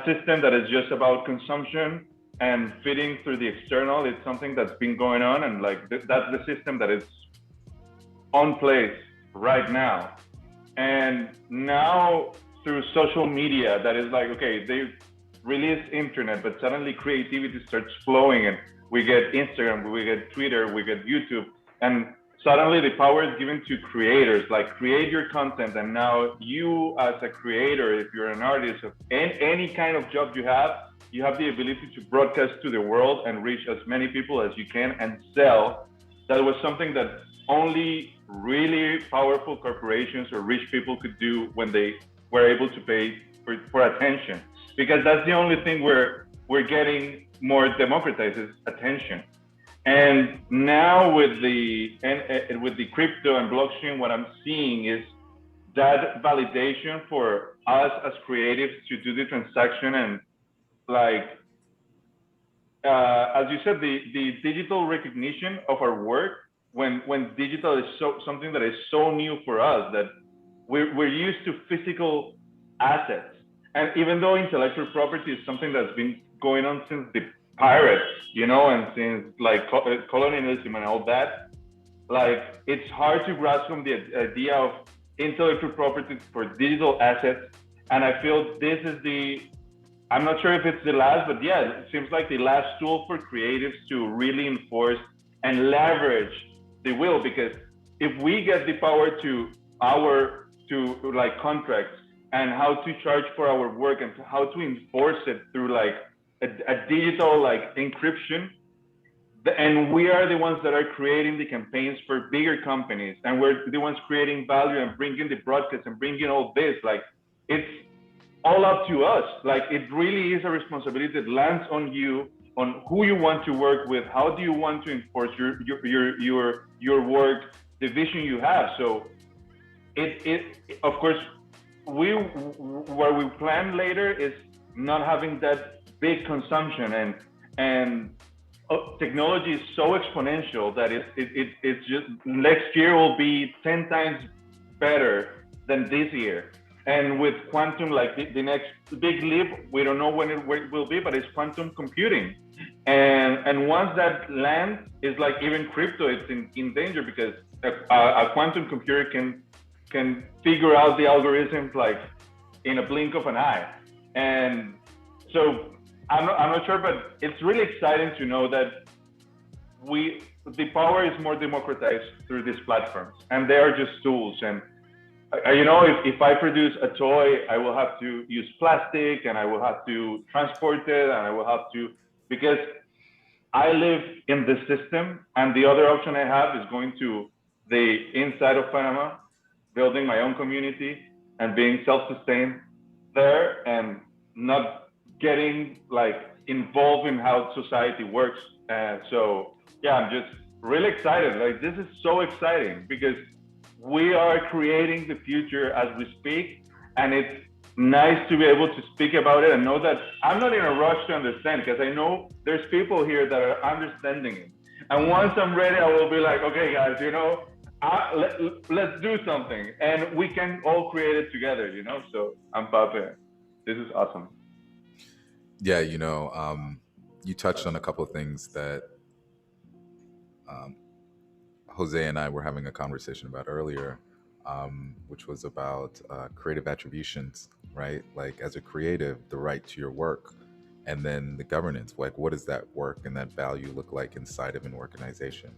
system that is just about consumption and fitting through the external. It's something that's been going on, and like that's the system that is on place right now. And now through social media, that is like, okay, they release internet, but suddenly creativity starts flowing, and we get Instagram, we get Twitter, we get YouTube, and suddenly the power is given to creators, like create your content. And now you as a creator, if you're an artist of any kind of job you have the ability to broadcast to the world and reach as many people as you can and sell. That was something that only really powerful corporations or rich people could do when they were able to pay for attention, because that's the only thing we're getting more democratized is attention. And now with the crypto and blockchain, what I'm seeing is that validation for us as creatives to do the transaction. And like as you said, the digital recognition of our work, when digital is something that is so new for us, that we're used to physical assets. And even though intellectual property is something that's been going on since the pirates, you know, and since like colonialism and all that, like it's hard to grasp from the idea of intellectual property for digital assets. And I feel this is I'm not sure if it's the last, but yeah, it seems like the last tool for creatives to really enforce and leverage the will. Because if we get the power to like contracts and how to charge for our work and how to enforce it through like a digital like encryption, and we are the ones that are creating the campaigns for bigger companies, and we're the ones creating value and bringing the broadcast and bringing all this, like it's all up to us. Like it really is a responsibility that lands on you, on who you want to work with, how do you want to enforce your work, the vision you have. So it of course, what we plan later is not having that big consumption, and technology is so exponential that it's just next year will be 10 times better than this year. And with quantum, like the next big leap, we don't know when it will be, but it's quantum computing. And once that lands, it's like even crypto, it's in danger, because a quantum computer can figure out the algorithms like in a blink of an eye. And so I'm not sure, but it's really exciting to know that the power is more democratized through these platforms, and they are just tools. And you know, if I produce a toy, I will have to use plastic, and I will have to transport it, and I will have to, because I live in the system, and the other option I have is going to the inside of Panama, building my own community and being self-sustained there, and not getting like involved in how society works. And so yeah, I'm just really excited. Like this is so exciting because we are creating the future as we speak, and it's nice to be able to speak about it and know that I'm not in a rush to understand, because I know there's people here that are understanding it. And once I'm ready, I will be like, okay, guys, let's do something, and we can all create it together, So I'm Pape. This is awesome. Yeah, you touched on a couple of things that Jose and I were having a conversation about earlier, which was about creative attributions, right? Like as a creative, the right to your work, and then the governance. Like, what does that work and that value look like inside of an organization?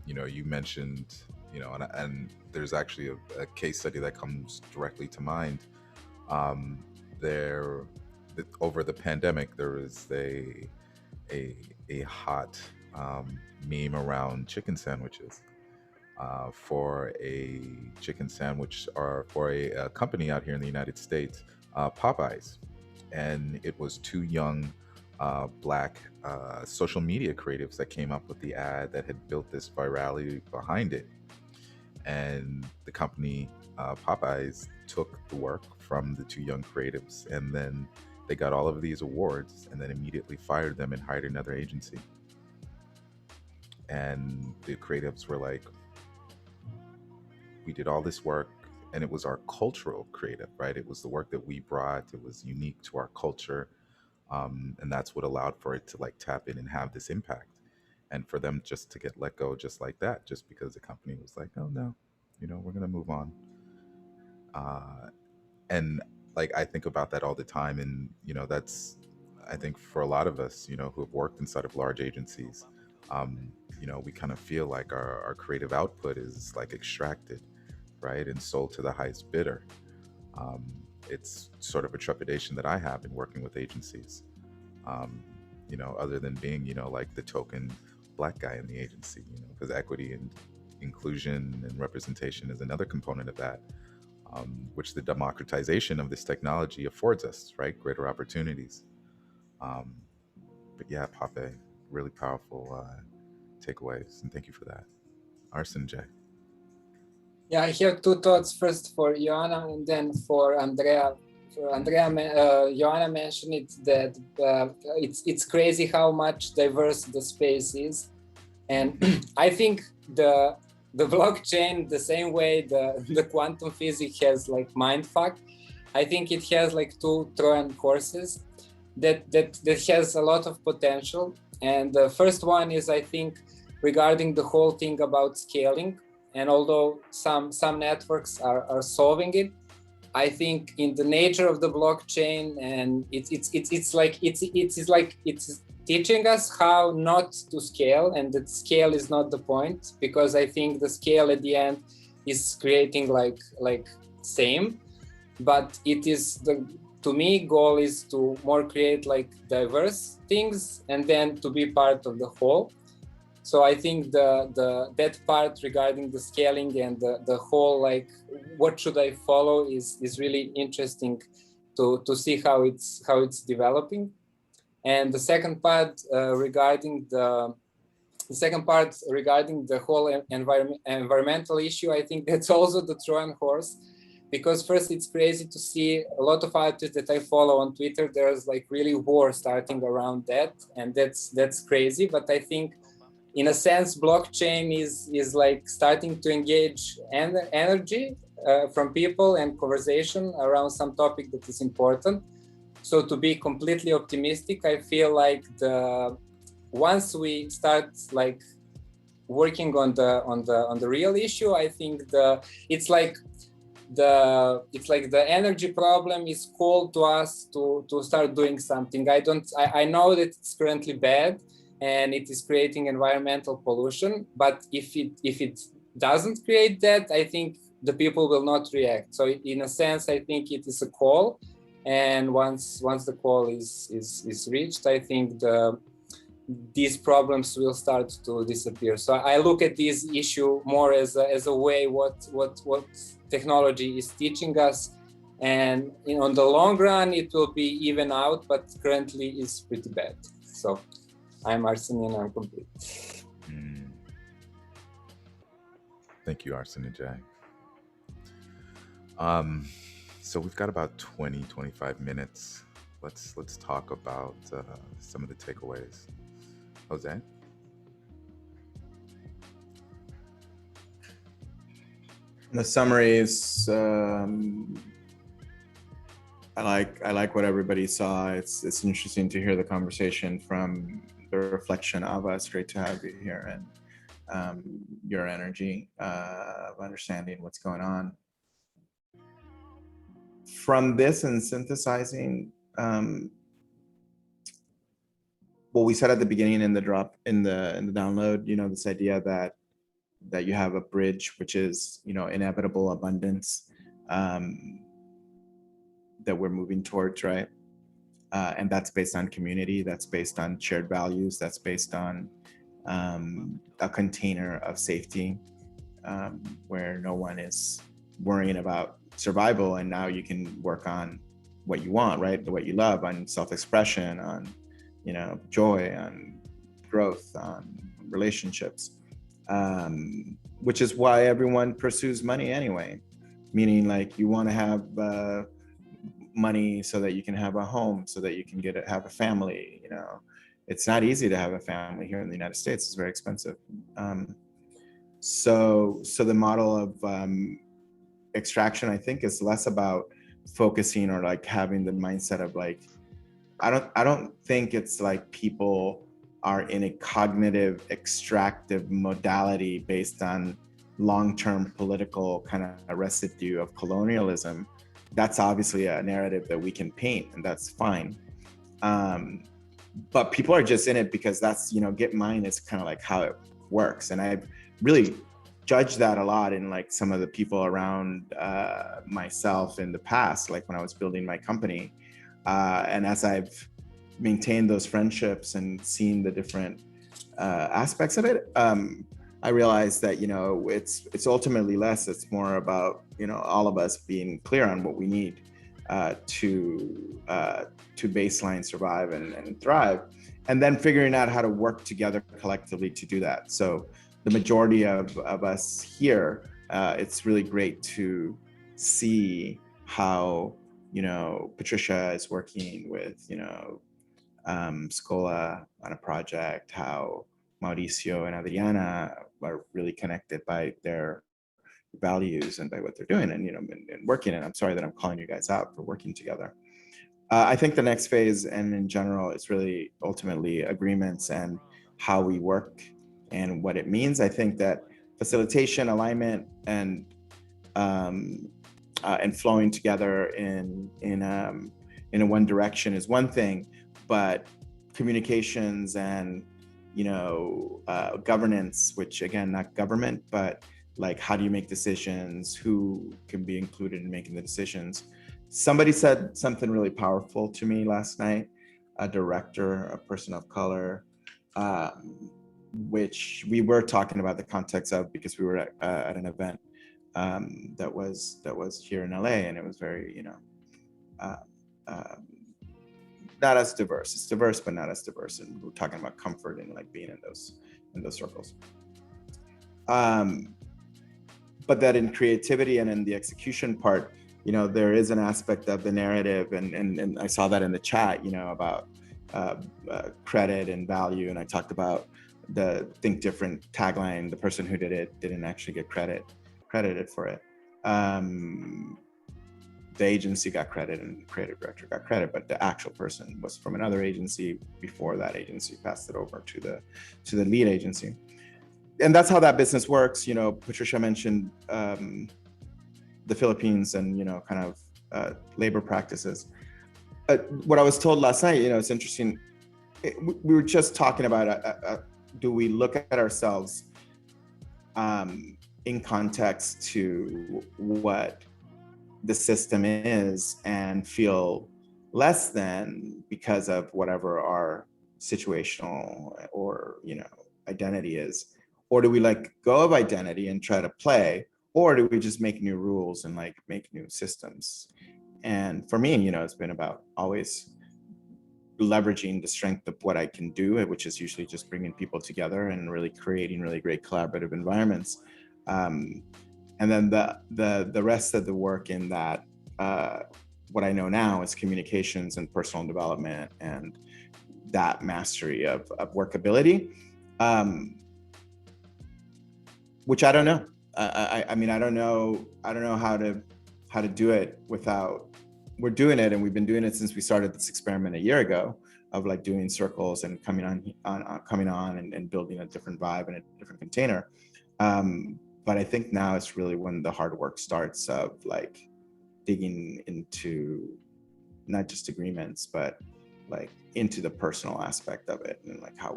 You mentioned, and there's actually a case study that comes directly to mind. Over the pandemic, there was a hot meme around chicken sandwiches, for a chicken sandwich, or for a company out here in the United States, Popeyes. And it was two young black social media creatives that came up with the ad that had built this virality behind it. And the company, Popeyes, took the work from the two young creatives, and then they got all of these awards, and then immediately fired them and hired another agency. And the creatives were like, we did all this work, and it was our cultural creative, right? It was the work that we brought. It was unique to our culture. And that's what allowed for it to like tap in and have this impact. And for them just to get let go just like that, just because the company was like, oh no, we're going to move on. And like, I think about that all the time. And, that's, I think for a lot of us, who have worked inside of large agencies, we kind of feel like our creative output is like extracted, right, and sold to the highest bidder. It's sort of a trepidation that I have in working with agencies, other than being, like the token black guy in the agency, because equity and inclusion and representation is another component of that, which the democratization of this technology affords us, right, greater opportunities. But yeah, Pape, really powerful takeaways, and thank you for that. Arsen, Jay. Yeah, I have two thoughts. First for Joanna, and then for Andrea. For Andrea, Joanna mentioned it that it's crazy how much diverse the space is, and I think the blockchain, the same way the quantum physics has like mindfuck, I think it has like two Trojan horses that has a lot of potential. And the first one is, I think, regarding the whole thing about scaling. And although some networks are solving it, I think in the nature of the blockchain, and it's teaching us how not to scale, and that scale is not the point, because I think the scale at the end is creating like same, but it is to me, goal is to more create like diverse things and then to be part of the whole. So I think that part regarding the scaling and the whole, like, what should I follow is really interesting to see how it's developing. And the second part regarding the whole environmental issue, I think that's also the Trojan horse. Because first, it's crazy to see a lot of artists that I follow on Twitter. There's like really war starting around that, and that's crazy. But I think, in a sense, blockchain is like starting to engage energy from people and conversation around some topic that is important. So to be completely optimistic, I feel like once we start like working on the real issue, I think it's like the energy problem is called to us to start doing something. I know that it's currently bad and it is creating environmental pollution, but if it doesn't create that, I think the people will not react. So in a sense, I think it is a call, and once the call is reached, I think these problems will start to disappear. So I look at this issue more as a way what technology is teaching us, and on the long run it will be even out, but currently it's pretty bad. So I'm Arsen and I'm complete. Thank you, Arsen and Jay. So we've got about 20, 25 minutes. Let's talk about some of the takeaways. Jose? The summary is I like what everybody saw. It's interesting to hear the conversation from the reflection of us. It's great to have you here, and your energy of understanding what's going on. From this and synthesizing what we said at the beginning in the download, this idea that you have a bridge, which is, inevitable abundance that we're moving towards, right? And that's based on community, that's based on shared values, that's based on a container of safety where no one is worrying about survival, and now you can work on what you want, right? What you love, on self-expression, on, joy, on growth, on relationships. Which is why everyone pursues money anyway, meaning like you want to have money so that you can have a home, so that you can have a family. It's not easy to have a family here in the United States. It's very expensive. So the model of extraction, I think, is less about focusing or like having the mindset of like, I don't think it's like people are in a cognitive extractive modality based on long-term political kind of residue of colonialism. That's obviously a narrative that we can paint, and that's fine. But people are just in it because that's, get mine is kind of like how it works. And I've really judged that a lot in like some of the people around myself in the past, like when I was building my company. And as I've maintained those friendships and seen the different aspects of it, I realized that, it's ultimately less. It's more about, all of us being clear on what we need to baseline, survive, and thrive, and then figuring out how to work together collectively to do that. So the majority of us here, it's really great to see how, Patricia is working with, Scola on a project, how Mauricio and Adriana are really connected by their values and by what they're doing, and and working. And I'm sorry that I'm calling you guys out for working together. I think the next phase, and in general, is really ultimately agreements and how we work and what it means. I think that facilitation, alignment, and flowing together in a one direction is one thing, but communications and governance, which again, not government, but like how do you make decisions, who can be included in making the decisions. Somebody said something really powerful to me last night, a director, a person of color, which we were talking about the context of because we were at an event that was here in LA, and it was very not as diverse. It's diverse, but not as diverse. And we're talking about comfort and like being in those circles. But that in creativity and in the execution part, there is an aspect of the narrative, and I saw that in the chat, about credit and value. And I talked about the Think Different tagline. The person who did it didn't actually get credited for it. The agency got credit and the creative director got credit, but the actual person was from another agency before that agency passed it over to the lead agency. And that's how that business works. Patricia mentioned the Philippines and kind of labor practices. What I was told last night, it's interesting. We were just talking about do we look at ourselves in context to what the system is and feel less than because of whatever our situational or identity is, or do we let go of identity and try to play, or do we just make new rules and like make new systems? And for me, it's been about always leveraging the strength of what I can do, which is usually just bringing people together and really creating really great collaborative environments. And then the rest of the work in that what I know now is communications and personal development and that mastery of workability, which I don't know. I mean, I don't know how to do it without. We're doing it, and we've been doing it since we started this experiment a year ago of like doing circles and coming on and building a different vibe and a different container. But I think now it's really when the hard work starts of like digging into not just agreements, but like into the personal aspect of it and like how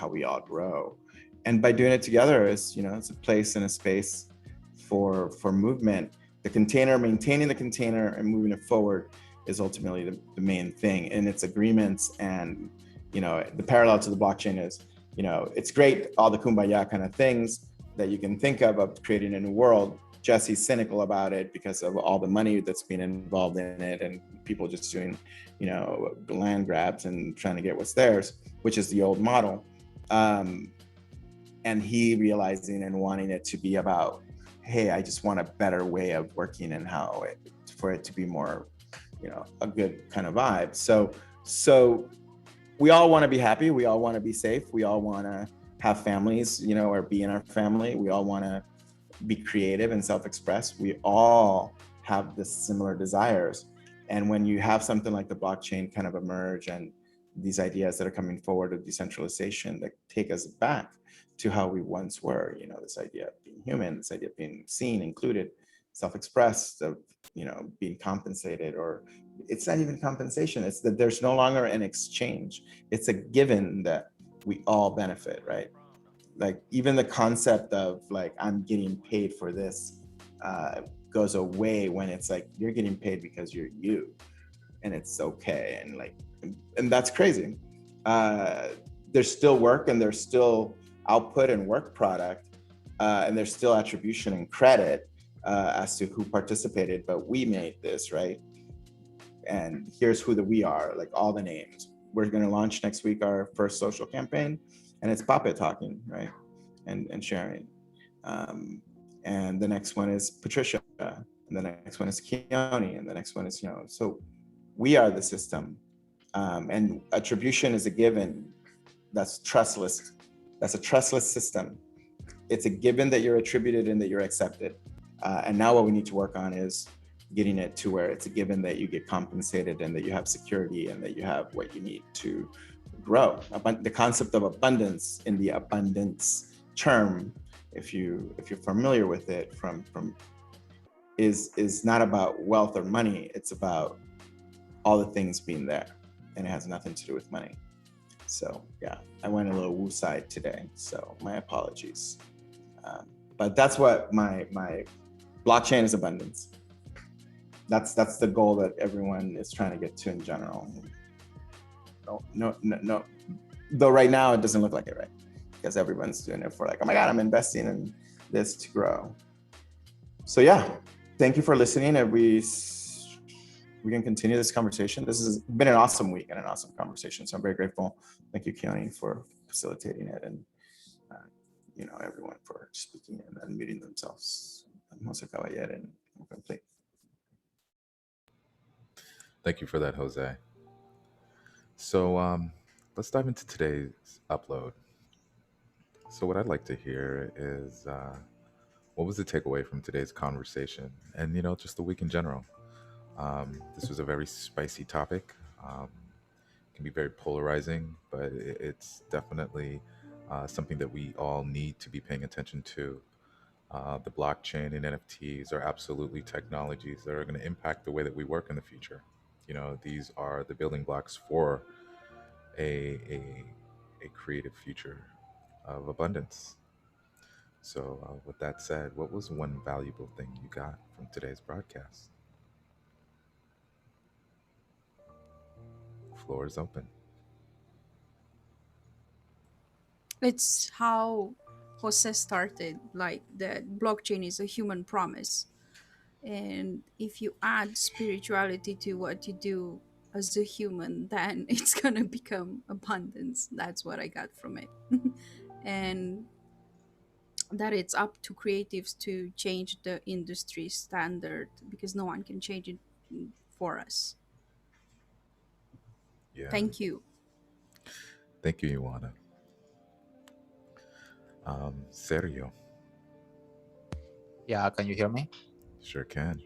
we all grow. And by doing it together is, you know, it's a place and a space for movement. The container, maintaining the container and moving it forward is ultimately the main thing. And it's agreements. And, you know, the parallel to the blockchain is, you know, it's great, all the kumbaya kind of things that you can think of creating a new world. Jesse's cynical about it because of all the money that's been involved in it and people just doing, you know, land grabs and trying to get what's theirs, which is the old model. And he realizing and wanting it to be about, hey, I just want a better way of working and for it to be more, you know, a good kind of vibe. So we all want to be happy. We all want to be safe. We all want to have families, you know, or be in our family. We all want to be creative and self-express. We all have the similar desires. And when you have something like the blockchain kind of emerge and these ideas that are coming forward of decentralization that take us back to how we once were, you know, this idea of being human, this idea of being seen, included, self-expressed, of, you know, being compensated, or it's not even compensation. It's that there's no longer an exchange. It's a given that we all benefit, right? Like even the concept of like, I'm getting paid for this goes away when it's like, you're getting paid because you're you and it's okay. And like, and that's crazy. There's still work and there's still output and work product and there's still attribution and credit as to who participated, but we made this, right? And here's who we are, like all the names. We're going to launch next week our first social campaign, and it's Pape talking, right? And sharing. And the next one is Patricia, and the next one is Keone, and the next one is, you know, so we are the system. And attribution is a given. That's trustless. That's a trustless system. It's a given that you're attributed and that you're accepted. And now what we need to work on is getting it to where it's a given that you get compensated and that you have security and that you have what you need to grow. The concept of abundance in the abundance term, if you're familiar with it, from is not about wealth or money. It's about all the things being there, and it has nothing to do with money. So yeah, I went a little woo side today, so my apologies. But that's what my blockchain is: abundance. That's the goal that everyone is trying to get to in general. No. Though right now it doesn't look like it, right? Because everyone's doing it for like, oh my God, I'm investing in this to grow. So yeah, thank you for listening, and we can continue this conversation. This has been an awesome week and an awesome conversation. So I'm very grateful. Thank you, Keone, for facilitating it, and you know, everyone for speaking and unmuting themselves. Jose Caballer and complete. Thank you for that, Jose. So let's dive into today's upload. So what I'd like to hear is what was the takeaway from today's conversation, and you know, just the week in general. This was a very spicy topic. Can be very polarizing, but it's definitely something that we all need to be paying attention to. The blockchain and NFTs are absolutely technologies that are going to impact the way that we work in the future. You know, these are the building blocks for a creative future of abundance. So, with that said, what was one valuable thing you got from today's broadcast? Floor is open. It's how Jose started, like that blockchain is a human promise. And if you add spirituality to what you do as a human, then it's gonna become abundance. That's what I got from it. And that it's up to creatives to change the industry standard, because no one can change it for us. Yeah. Thank you. Thank you, Ioana. Sergio. Yeah, can you hear me? Sure can.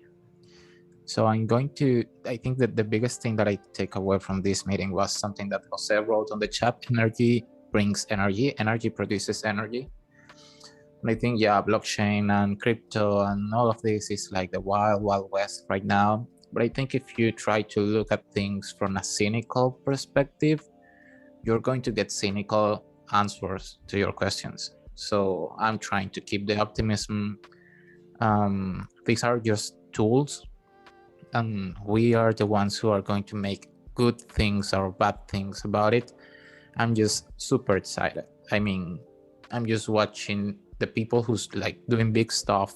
So I think that the biggest thing that I take away from this meeting was something that Jose wrote on the chat. Energy brings energy, energy produces energy. And I think, yeah, blockchain and crypto and all of this is like the wild, wild west right now. But I think if you try to look at things from a cynical perspective, you're going to get cynical answers to your questions. So I'm trying to keep the optimism. These are just tools, and we are the ones who are going to make good things or bad things about it. I'm just super excited. I mean, I'm just watching the people who's like doing big stuff,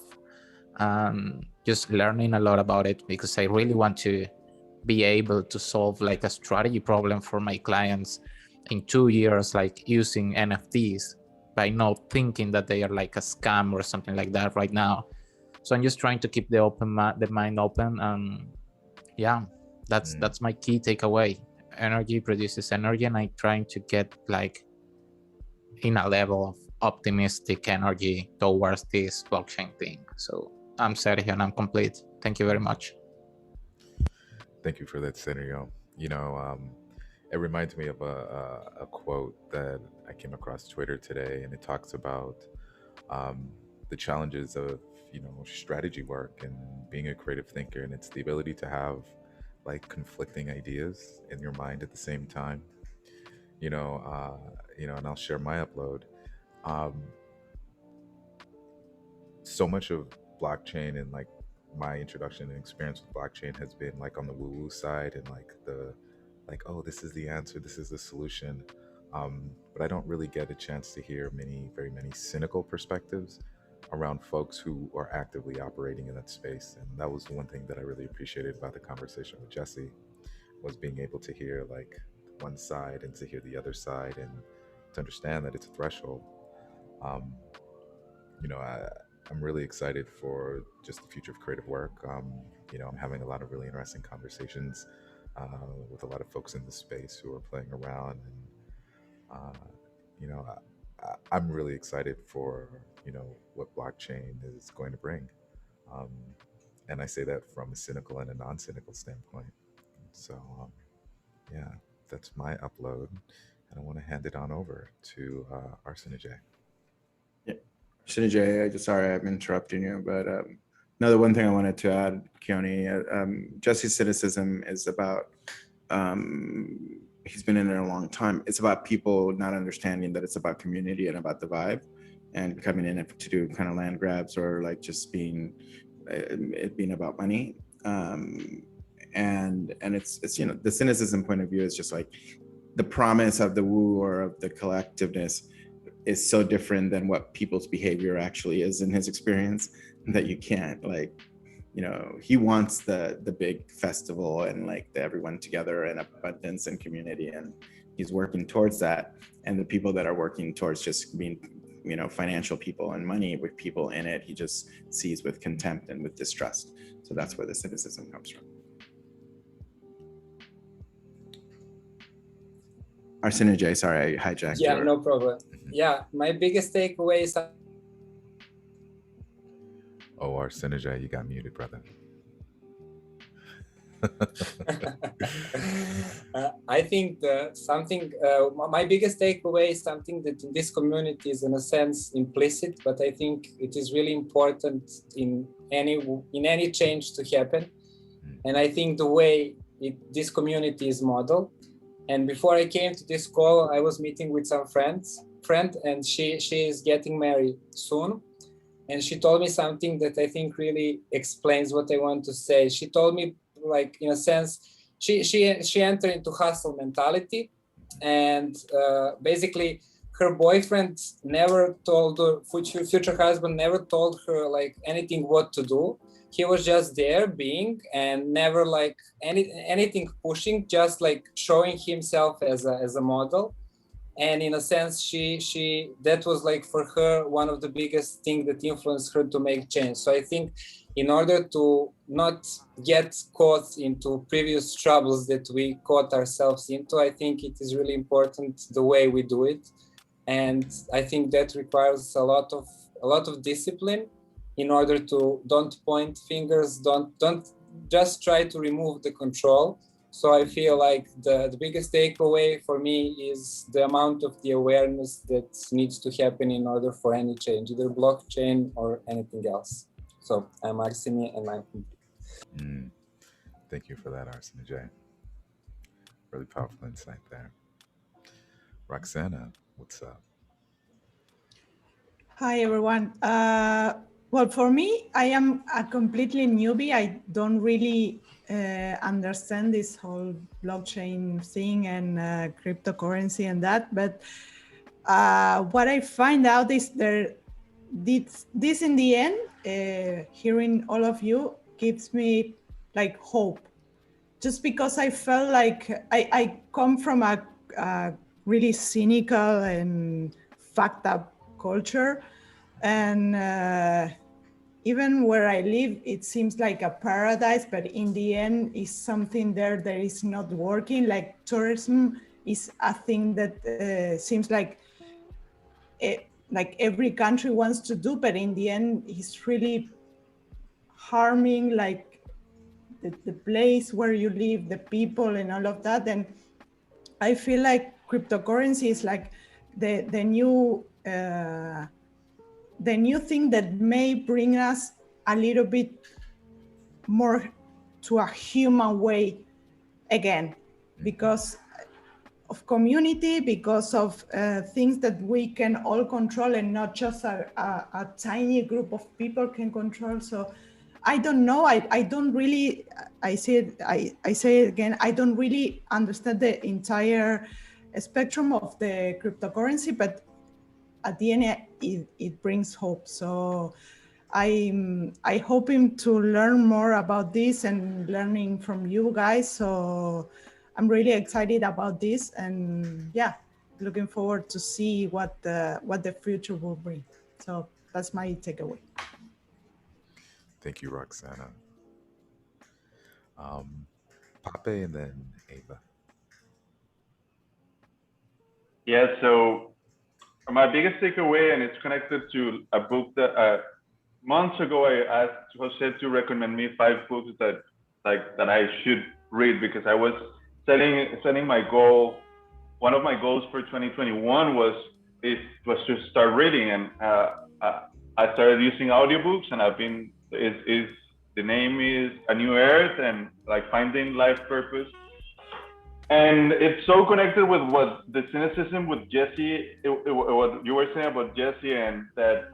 just learning a lot about it, because I really want to be able to solve like a strategy problem for my clients in 2 years, like using NFTs, by not thinking that they are like a scam or something like that right now. So I'm just trying to keep the mind open, and yeah, that's my key takeaway. Energy produces energy, and I'm trying to get like in a level of optimistic energy towards this blockchain thing. So I'm Sergio and I'm complete. Thank you very much. Thank you for that, Sergio. You know, it reminds me of a quote that I came across Twitter today, and it talks about the challenges of strategy work and being a creative thinker, and it's the ability to have like conflicting ideas in your mind at the same time. And I'll share my upload. So much of blockchain and like my introduction and experience with blockchain has been like on the woo-woo side, and like, oh, this is the answer, this is the solution. But I don't really get a chance to hear very many cynical perspectives around folks who are actively operating in that space. And that was one thing that I really appreciated about the conversation with Jesse, was being able to hear like one side and to hear the other side, and to understand that it's a threshold. Um, I'm really excited for just the future of creative work. I'm having a lot of really interesting conversations with a lot of folks in the space who are playing around, and I'm really excited for what blockchain is going to bring. Um, and I say that from a cynical and a non-cynical standpoint. So yeah, that's my upload, and I want to hand it on over to Arsenijay. Yeah, Arsenijay, sorry I'm interrupting you, but another one thing I wanted to add, Keone, Jesse's cynicism is about, he's been in it a long time. It's about people not understanding that it's about community and about the vibe, and coming in to do kind of land grabs, or like just it being about money. And it's the cynicism point of view is just like the promise of the woo or of the collectiveness is so different than what people's behavior actually is in his experience, that you can't he wants the big festival and like everyone together and abundance and community, and he's working towards that. And the people that are working towards just being financial people and money with people in it, he just sees with contempt and with distrust. So that's where the cynicism comes from. Arsenijay, sorry, I hijacked. Yeah, no problem. Yeah, my biggest takeaway is. Oh, Arsenijay, you got muted, brother. I think my biggest takeaway is something that in this community is in a sense implicit, but I think it is really important in any change to happen. And I think the way this community is modeled. And before I came to this call, I was meeting with some friend, and she is getting married soon. And she told me something that I think really explains what I want to say. She told me, like, in a sense, she entered into hustle mentality, and basically her boyfriend never told her, future husband never told her like anything what to do. He was just there being, and never like anything pushing, just like showing himself as a model. And in a sense, she that was like for her one of the biggest things that influenced her to make change. So I think in order to not get caught into previous troubles that we caught ourselves into, I think it is really important the way we do it. And I think that requires a lot of discipline in order to don't point fingers, don't just try to remove the control. So I feel like the biggest takeaway for me is the amount of the awareness that needs to happen in order for any change, either blockchain or anything else. So I'm Arseny and I'm complete. Thank you for that, Arseny J. Really powerful insight there. Roxana, what's up? Hi, everyone. Well, for me, I am a completely newbie. I don't really understand this whole blockchain thing and cryptocurrency and that. But what I find out is this in the end, hearing all of you gives me like hope. Just because I felt like I come from a really cynical and fucked up culture. And even where I live, it seems like a paradise, but in the end, is something there that is not working. Like tourism is a thing that seems like every country wants to do, but in the end, it's really harming like the place where you live, the people, and all of that. And I feel like cryptocurrency is like the new thing that may bring us a little bit more to a human way again, because of community, because of things that we can all control and not just a tiny group of people can control. So I don't know. I don't really, I say it again, I don't really understand the entire spectrum of the cryptocurrency, but at the end, it brings hope. So I'm hoping to learn more about this and learning from you guys. So I'm really excited about this, and yeah, looking forward to see what the future will bring. So that's my takeaway. Thank you, Roxana. Pape and then Ava. Yeah, so my biggest takeaway, and it's connected to a book that months ago I asked Jose to recommend me 5 books that I should read, because I was setting my goal. One of my goals for 2021 was to start reading, and I started using audiobooks, and I've been the name is A New Earth, and like finding life purpose. And it's so connected with what the cynicism with Jesse, what you were saying about Jesse, and that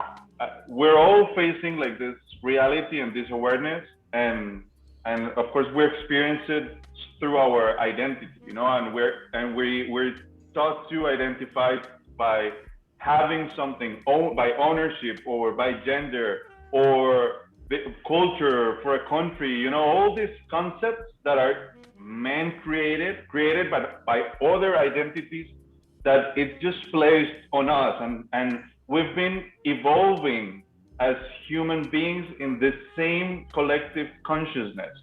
we're all facing like this reality and this awareness, and of course we experience it through our identity, you know, and we're taught to identify by having something, by ownership or by gender or culture for a country, you know, all these concepts that are man created by other identities, that it's just placed on us, and we've been evolving as human beings in this same collective consciousness,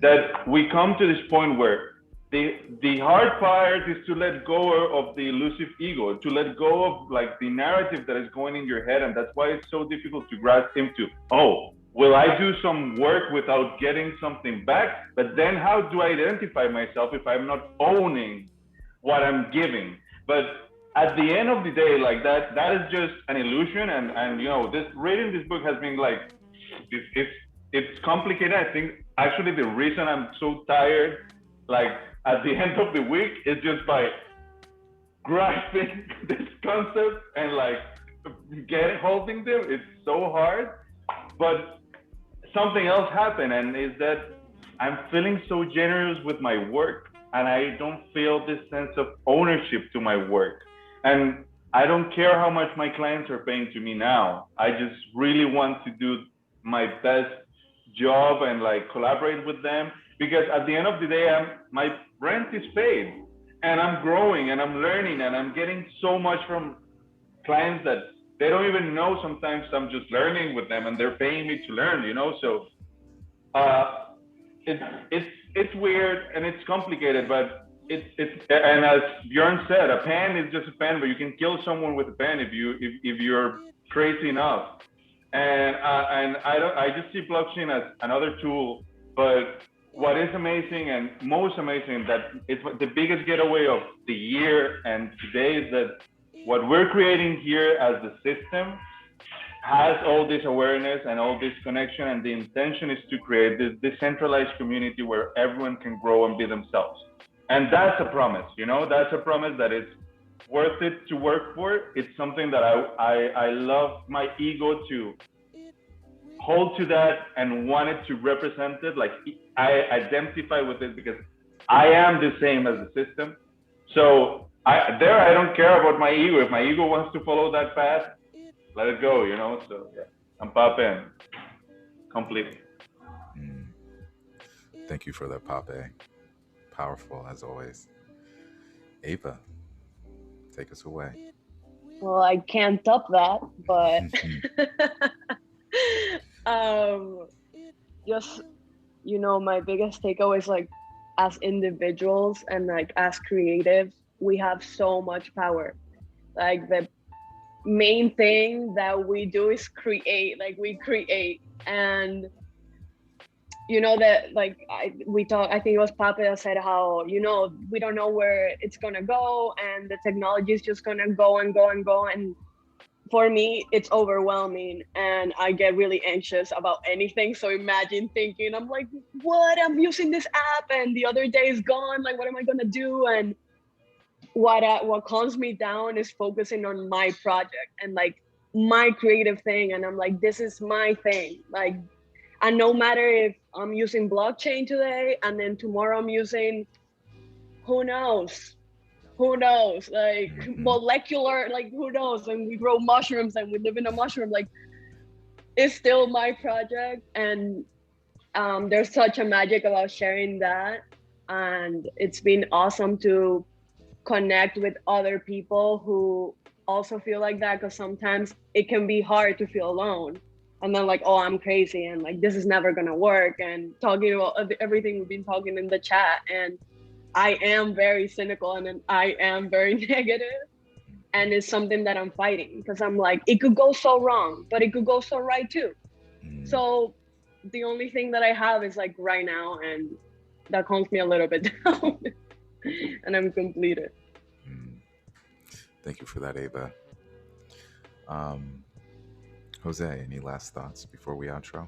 that we come to this point where the hard part is to let go of the elusive ego, to let go of like the narrative that is going in your head, and that's why it's so difficult to grasp into, oh, will I do some work without getting something back? But then how do I identify myself if I'm not owning what I'm giving? But at the end of the day, like that is just an illusion. And you know, reading this book has been like, it's complicated. I think actually the reason I'm so tired, like at the end of the week, is just by grasping this concept and like holding them. It's so hard. But something else happened, and is that I'm feeling so generous with my work, and I don't feel this sense of ownership to my work. And I don't care how much my clients are paying to me now. I just really want to do my best job and like collaborate with them, because at the end of the day, my rent is paid. and I'm growing and I'm learning and I'm getting so much from clients that they don't even know. Sometimes I'm just learning with them and they're paying me to learn, you know. So it's weird and it's complicated, but it's and as Bjorn said, a pen is just a pen, but you can kill someone with a pen if you're crazy enough. And I just see blockchain as another tool. But what is amazing and most amazing, that it's the biggest getaway of the year and today, is that what we're creating here as the system has all this awareness and all this connection, and the intention is to create this decentralized community where everyone can grow and be themselves. And that's a promise, you know, that's a promise that it's worth it to work for. It's something that I love my ego to hold to that and wanted to represent it. Like, I identify with it because I am the same as the system. So I don't care about my ego. If my ego wants to follow that path, let it go, you know. So yeah, I'm popping completely. Thank you for that, Pape. Powerful as always. Ava, take us away. Well, I can't top that, but just, you know, my biggest takeaway is like, as individuals and like as creatives, we have so much power. Like, the main thing that we do is create. Like, we create. And you know that, like, I think it was Pape that said how, you know, we don't know where it's gonna go, and the technology is just gonna go and go and go. And for me, it's overwhelming, and I get really anxious about anything. So imagine thinking, I'm like, what? I'm using this app, and the other day is gone. Like, what am I gonna do? And what calms me down is focusing on my project and like my creative thing. And I'm like, this is my thing. Like, and no matter if I'm using blockchain today and then tomorrow I'm using, who knows, like molecular, like who knows, and we grow mushrooms and we live in a mushroom, like, it's still my project. And there's such a magic about sharing that. And it's been awesome to connect with other people who also feel like that, because sometimes it can be hard to feel alone. And then like, oh, I'm crazy and like, this is never gonna work, and talking about everything we've been talking in the chat. And I am very cynical and I am very negative, and it's something that I'm fighting, because I'm like, it could go so wrong, but it could go so right too. So the only thing that I have is like right now, and that calms me a little bit down. And I'm completed. Thank you for that, Ava. Jose, any last thoughts before we outro?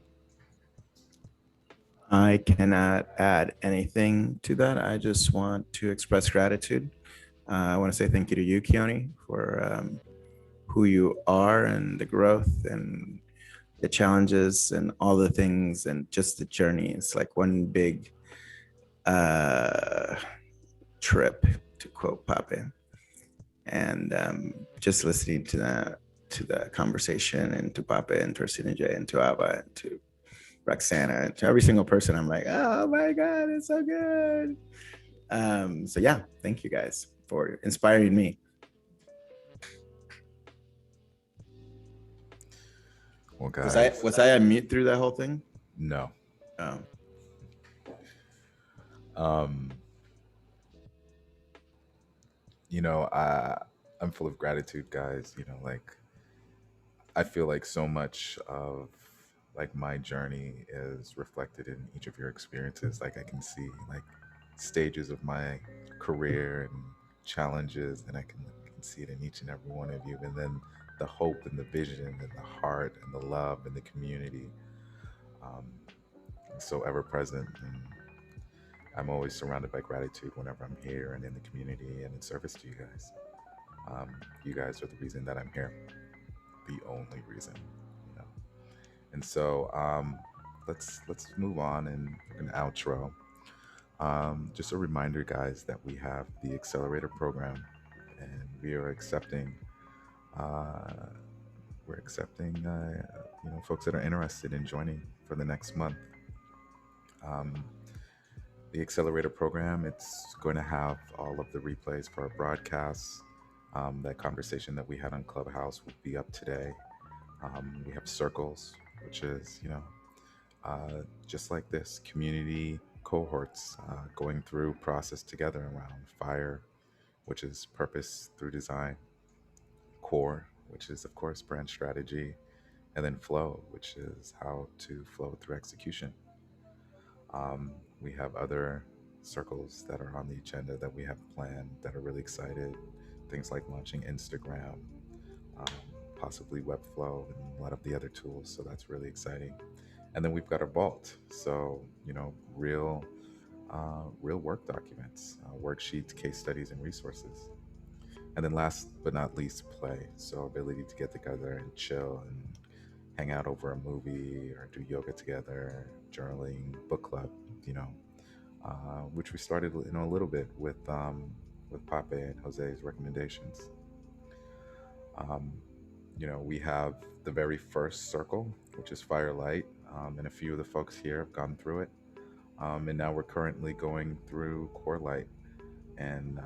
I cannot add anything to that. I just want to express gratitude. I want to say thank you to you, Keone, for who you are and the growth and the challenges and all the things and just the journey. It's like one big trip, to quote Pape. And just listening to the conversation, and to Pape and to Sinajay and to Ava and to Roxana and to every single person, I'm like, oh my God, it's so good. So yeah, thank you guys for inspiring me. Well, guys, was I on mute through that whole thing? No. You know, I'm full of gratitude, guys. You know, like, I feel like so much of like my journey is reflected in each of your experiences. Like, I can see like stages of my career and challenges, and I can see it in each and every one of you. And then the hope and the vision and the heart and the love and the community, so ever present. And I'm always surrounded by gratitude whenever I'm here and in the community and in service to you guys. You guys are the reason that I'm here, the only reason, you know. And so let's move on and an outro. Just a reminder, guys, that we have the Accelerator program, and we are accepting you know, folks that are interested in joining for the next month. the Accelerator program, it's going to have all of the replays for our broadcasts. That conversation that we had on Clubhouse will be up today. We have circles, which is, just like this, community cohorts going through process together around FIRE, which is purpose through design, core, which is, of course, brand strategy, and then flow, which is how to flow through execution. We have other circles that are on the agenda that we have planned that are really excited. Things like launching Instagram, possibly Webflow, and a lot of the other tools. So that's really exciting. And then we've got our vault. So, real work documents, worksheets, case studies, and resources. And then last but not least, play. So ability to get together and chill and hang out over a movie or do yoga together, journaling, book club, which we started a little bit with Pape and Jose's recommendations. We have the very first circle, which is Firelight, and a few of the folks here have gone through it. And now we're currently going through Core Light, and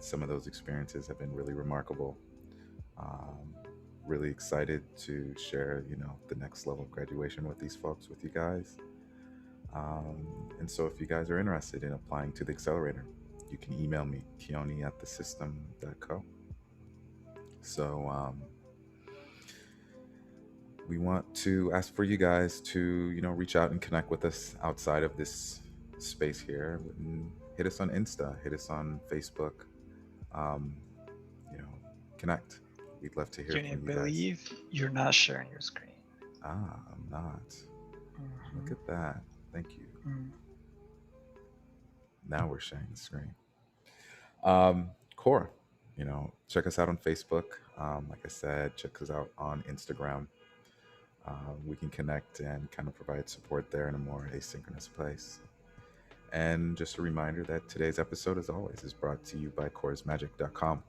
some of those experiences have been really remarkable. Really excited to share, the next level of graduation with these folks, with you guys. And so if you guys are interested in applying to the Accelerator, you can email me, Keone@thesystem.co. So we want to ask for you guys to, reach out and connect with us outside of this space here. And hit us on Insta, hit us on Facebook, connect. We'd love to hear Can you from you believe guys. you're not sharing your screen? I'm not. Look at that. Thank you. Now we're sharing the screen. Core, check us out on Facebook. Like I said, check us out on Instagram. We can connect and kind of provide support there in a more asynchronous place. And just a reminder that today's episode, as always, is brought to you by coresmagic.com.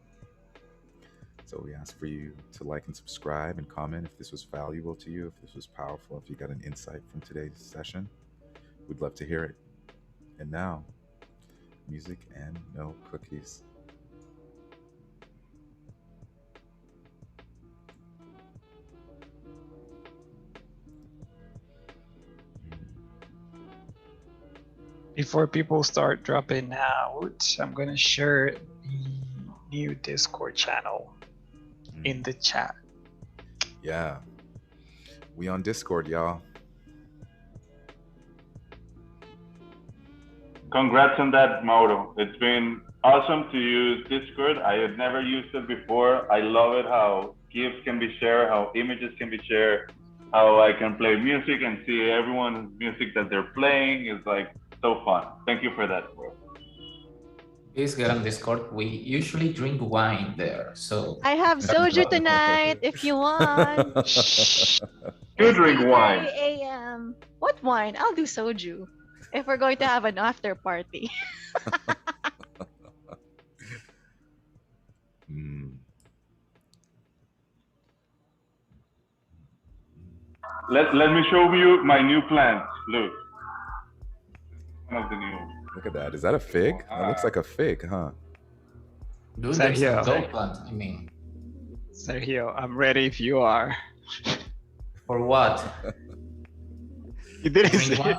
So we ask for you to like and subscribe and comment if this was valuable to you, if this was powerful, if you got an insight from today's session. We'd love to hear it. And now, music and no cookies. Before people start dropping out, I'm going to share the new Discord channel in the chat. Yeah. We on Discord, y'all. Congrats on that, Mauro. It's been awesome to use Discord. I had never used it before. I love it how GIFs can be shared, how images can be shared, how I can play music and see everyone's music that they're playing. Is like so fun. Thank you for that, bro. Please get on Discord. We usually drink wine there, so I have soju tonight if you want. You drink wine. 3 a.m. What wine? I'll do soju if we're going to have an after party. Let me show you my new plants. Look. One of the new. Look at that. Is that a fig? That looks like a fig, huh? Dude, that's a dope plant. I mean, Sergio, I'm ready if you are. For what? You didn't say it.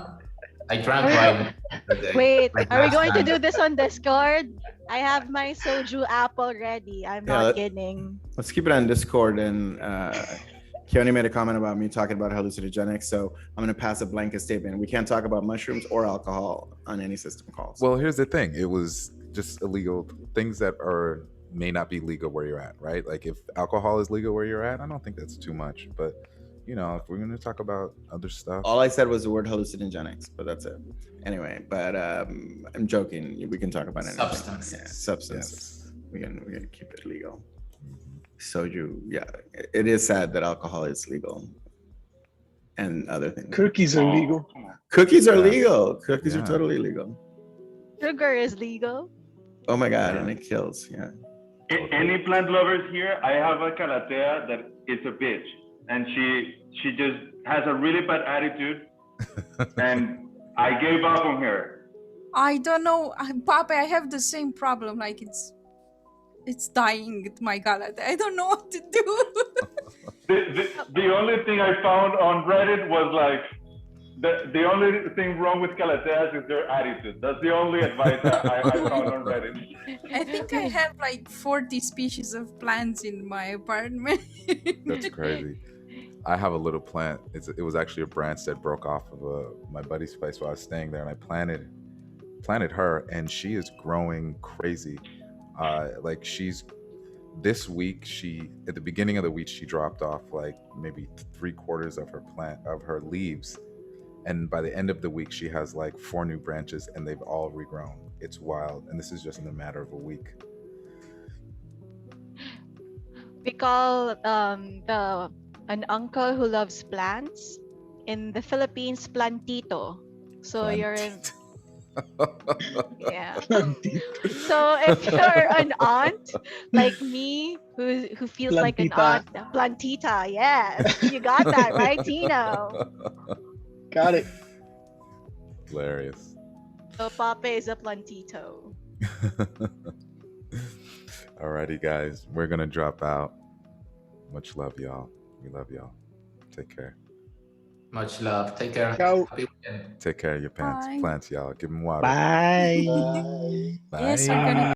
I drank wine. Wait, Like are we last going to time. do this on Discord? I have my soju apple ready. I'm not kidding. Let's keep it on Discord. And Keone made a comment about me talking about hallucinogenics, so I'm going to pass a blanket statement. We can't talk about mushrooms or alcohol on any system calls. Well, here's the thing. It was just illegal things that may not be legal where you're at, right? Like if alcohol is legal where you're at, I don't think that's too much. But if we're going to talk about other stuff. All I said was the word hallucinogenics, but that's it. Anyway, but I'm joking. We can talk about anything. Substances. Yeah, substances. Yes. We're gonna keep it legal. Soju, yeah. It is sad that alcohol is legal. And other things. Cookies are legal. Cookies are legal. Cookies are totally legal. Sugar is legal. Oh my God, and it kills, yeah. Any plant lovers here? I have a calathea that is a bitch. And she just has a really bad attitude. And I gave up on her. I don't know, Pape. I have the same problem. Like it's dying. My galette. I don't know what to do. The only thing I found on Reddit was like the only thing wrong with calateas is their attitude. That's the only advice I found on Reddit. I think I have like 40 species of plants in my apartment. That's crazy. I have a little plant. It was actually a branch that broke off of my buddy's place while I was staying there, and I planted her, and she is growing crazy. Like this week, at the beginning of the week, she dropped off like maybe 3/4 of her leaves, and by the end of the week, she has like 4 new branches, and they've all regrown. It's wild, and this is just in a matter of a week. We call an uncle who loves plants in the Philippines plantito. So you're in. Yeah. So if you're an aunt like me who feels like an aunt, plantita, yes, you got that right, Tino. Got it. Hilarious. So Pape is a plantito. Alrighty, guys, we're gonna drop out. Much love, y'all. We love y'all. Take care. Much love. Take care. Ciao. Happy weekend. Take care of your Bye. plants, y'all. Give them water. Bye. Bye. Yes, I'm gonna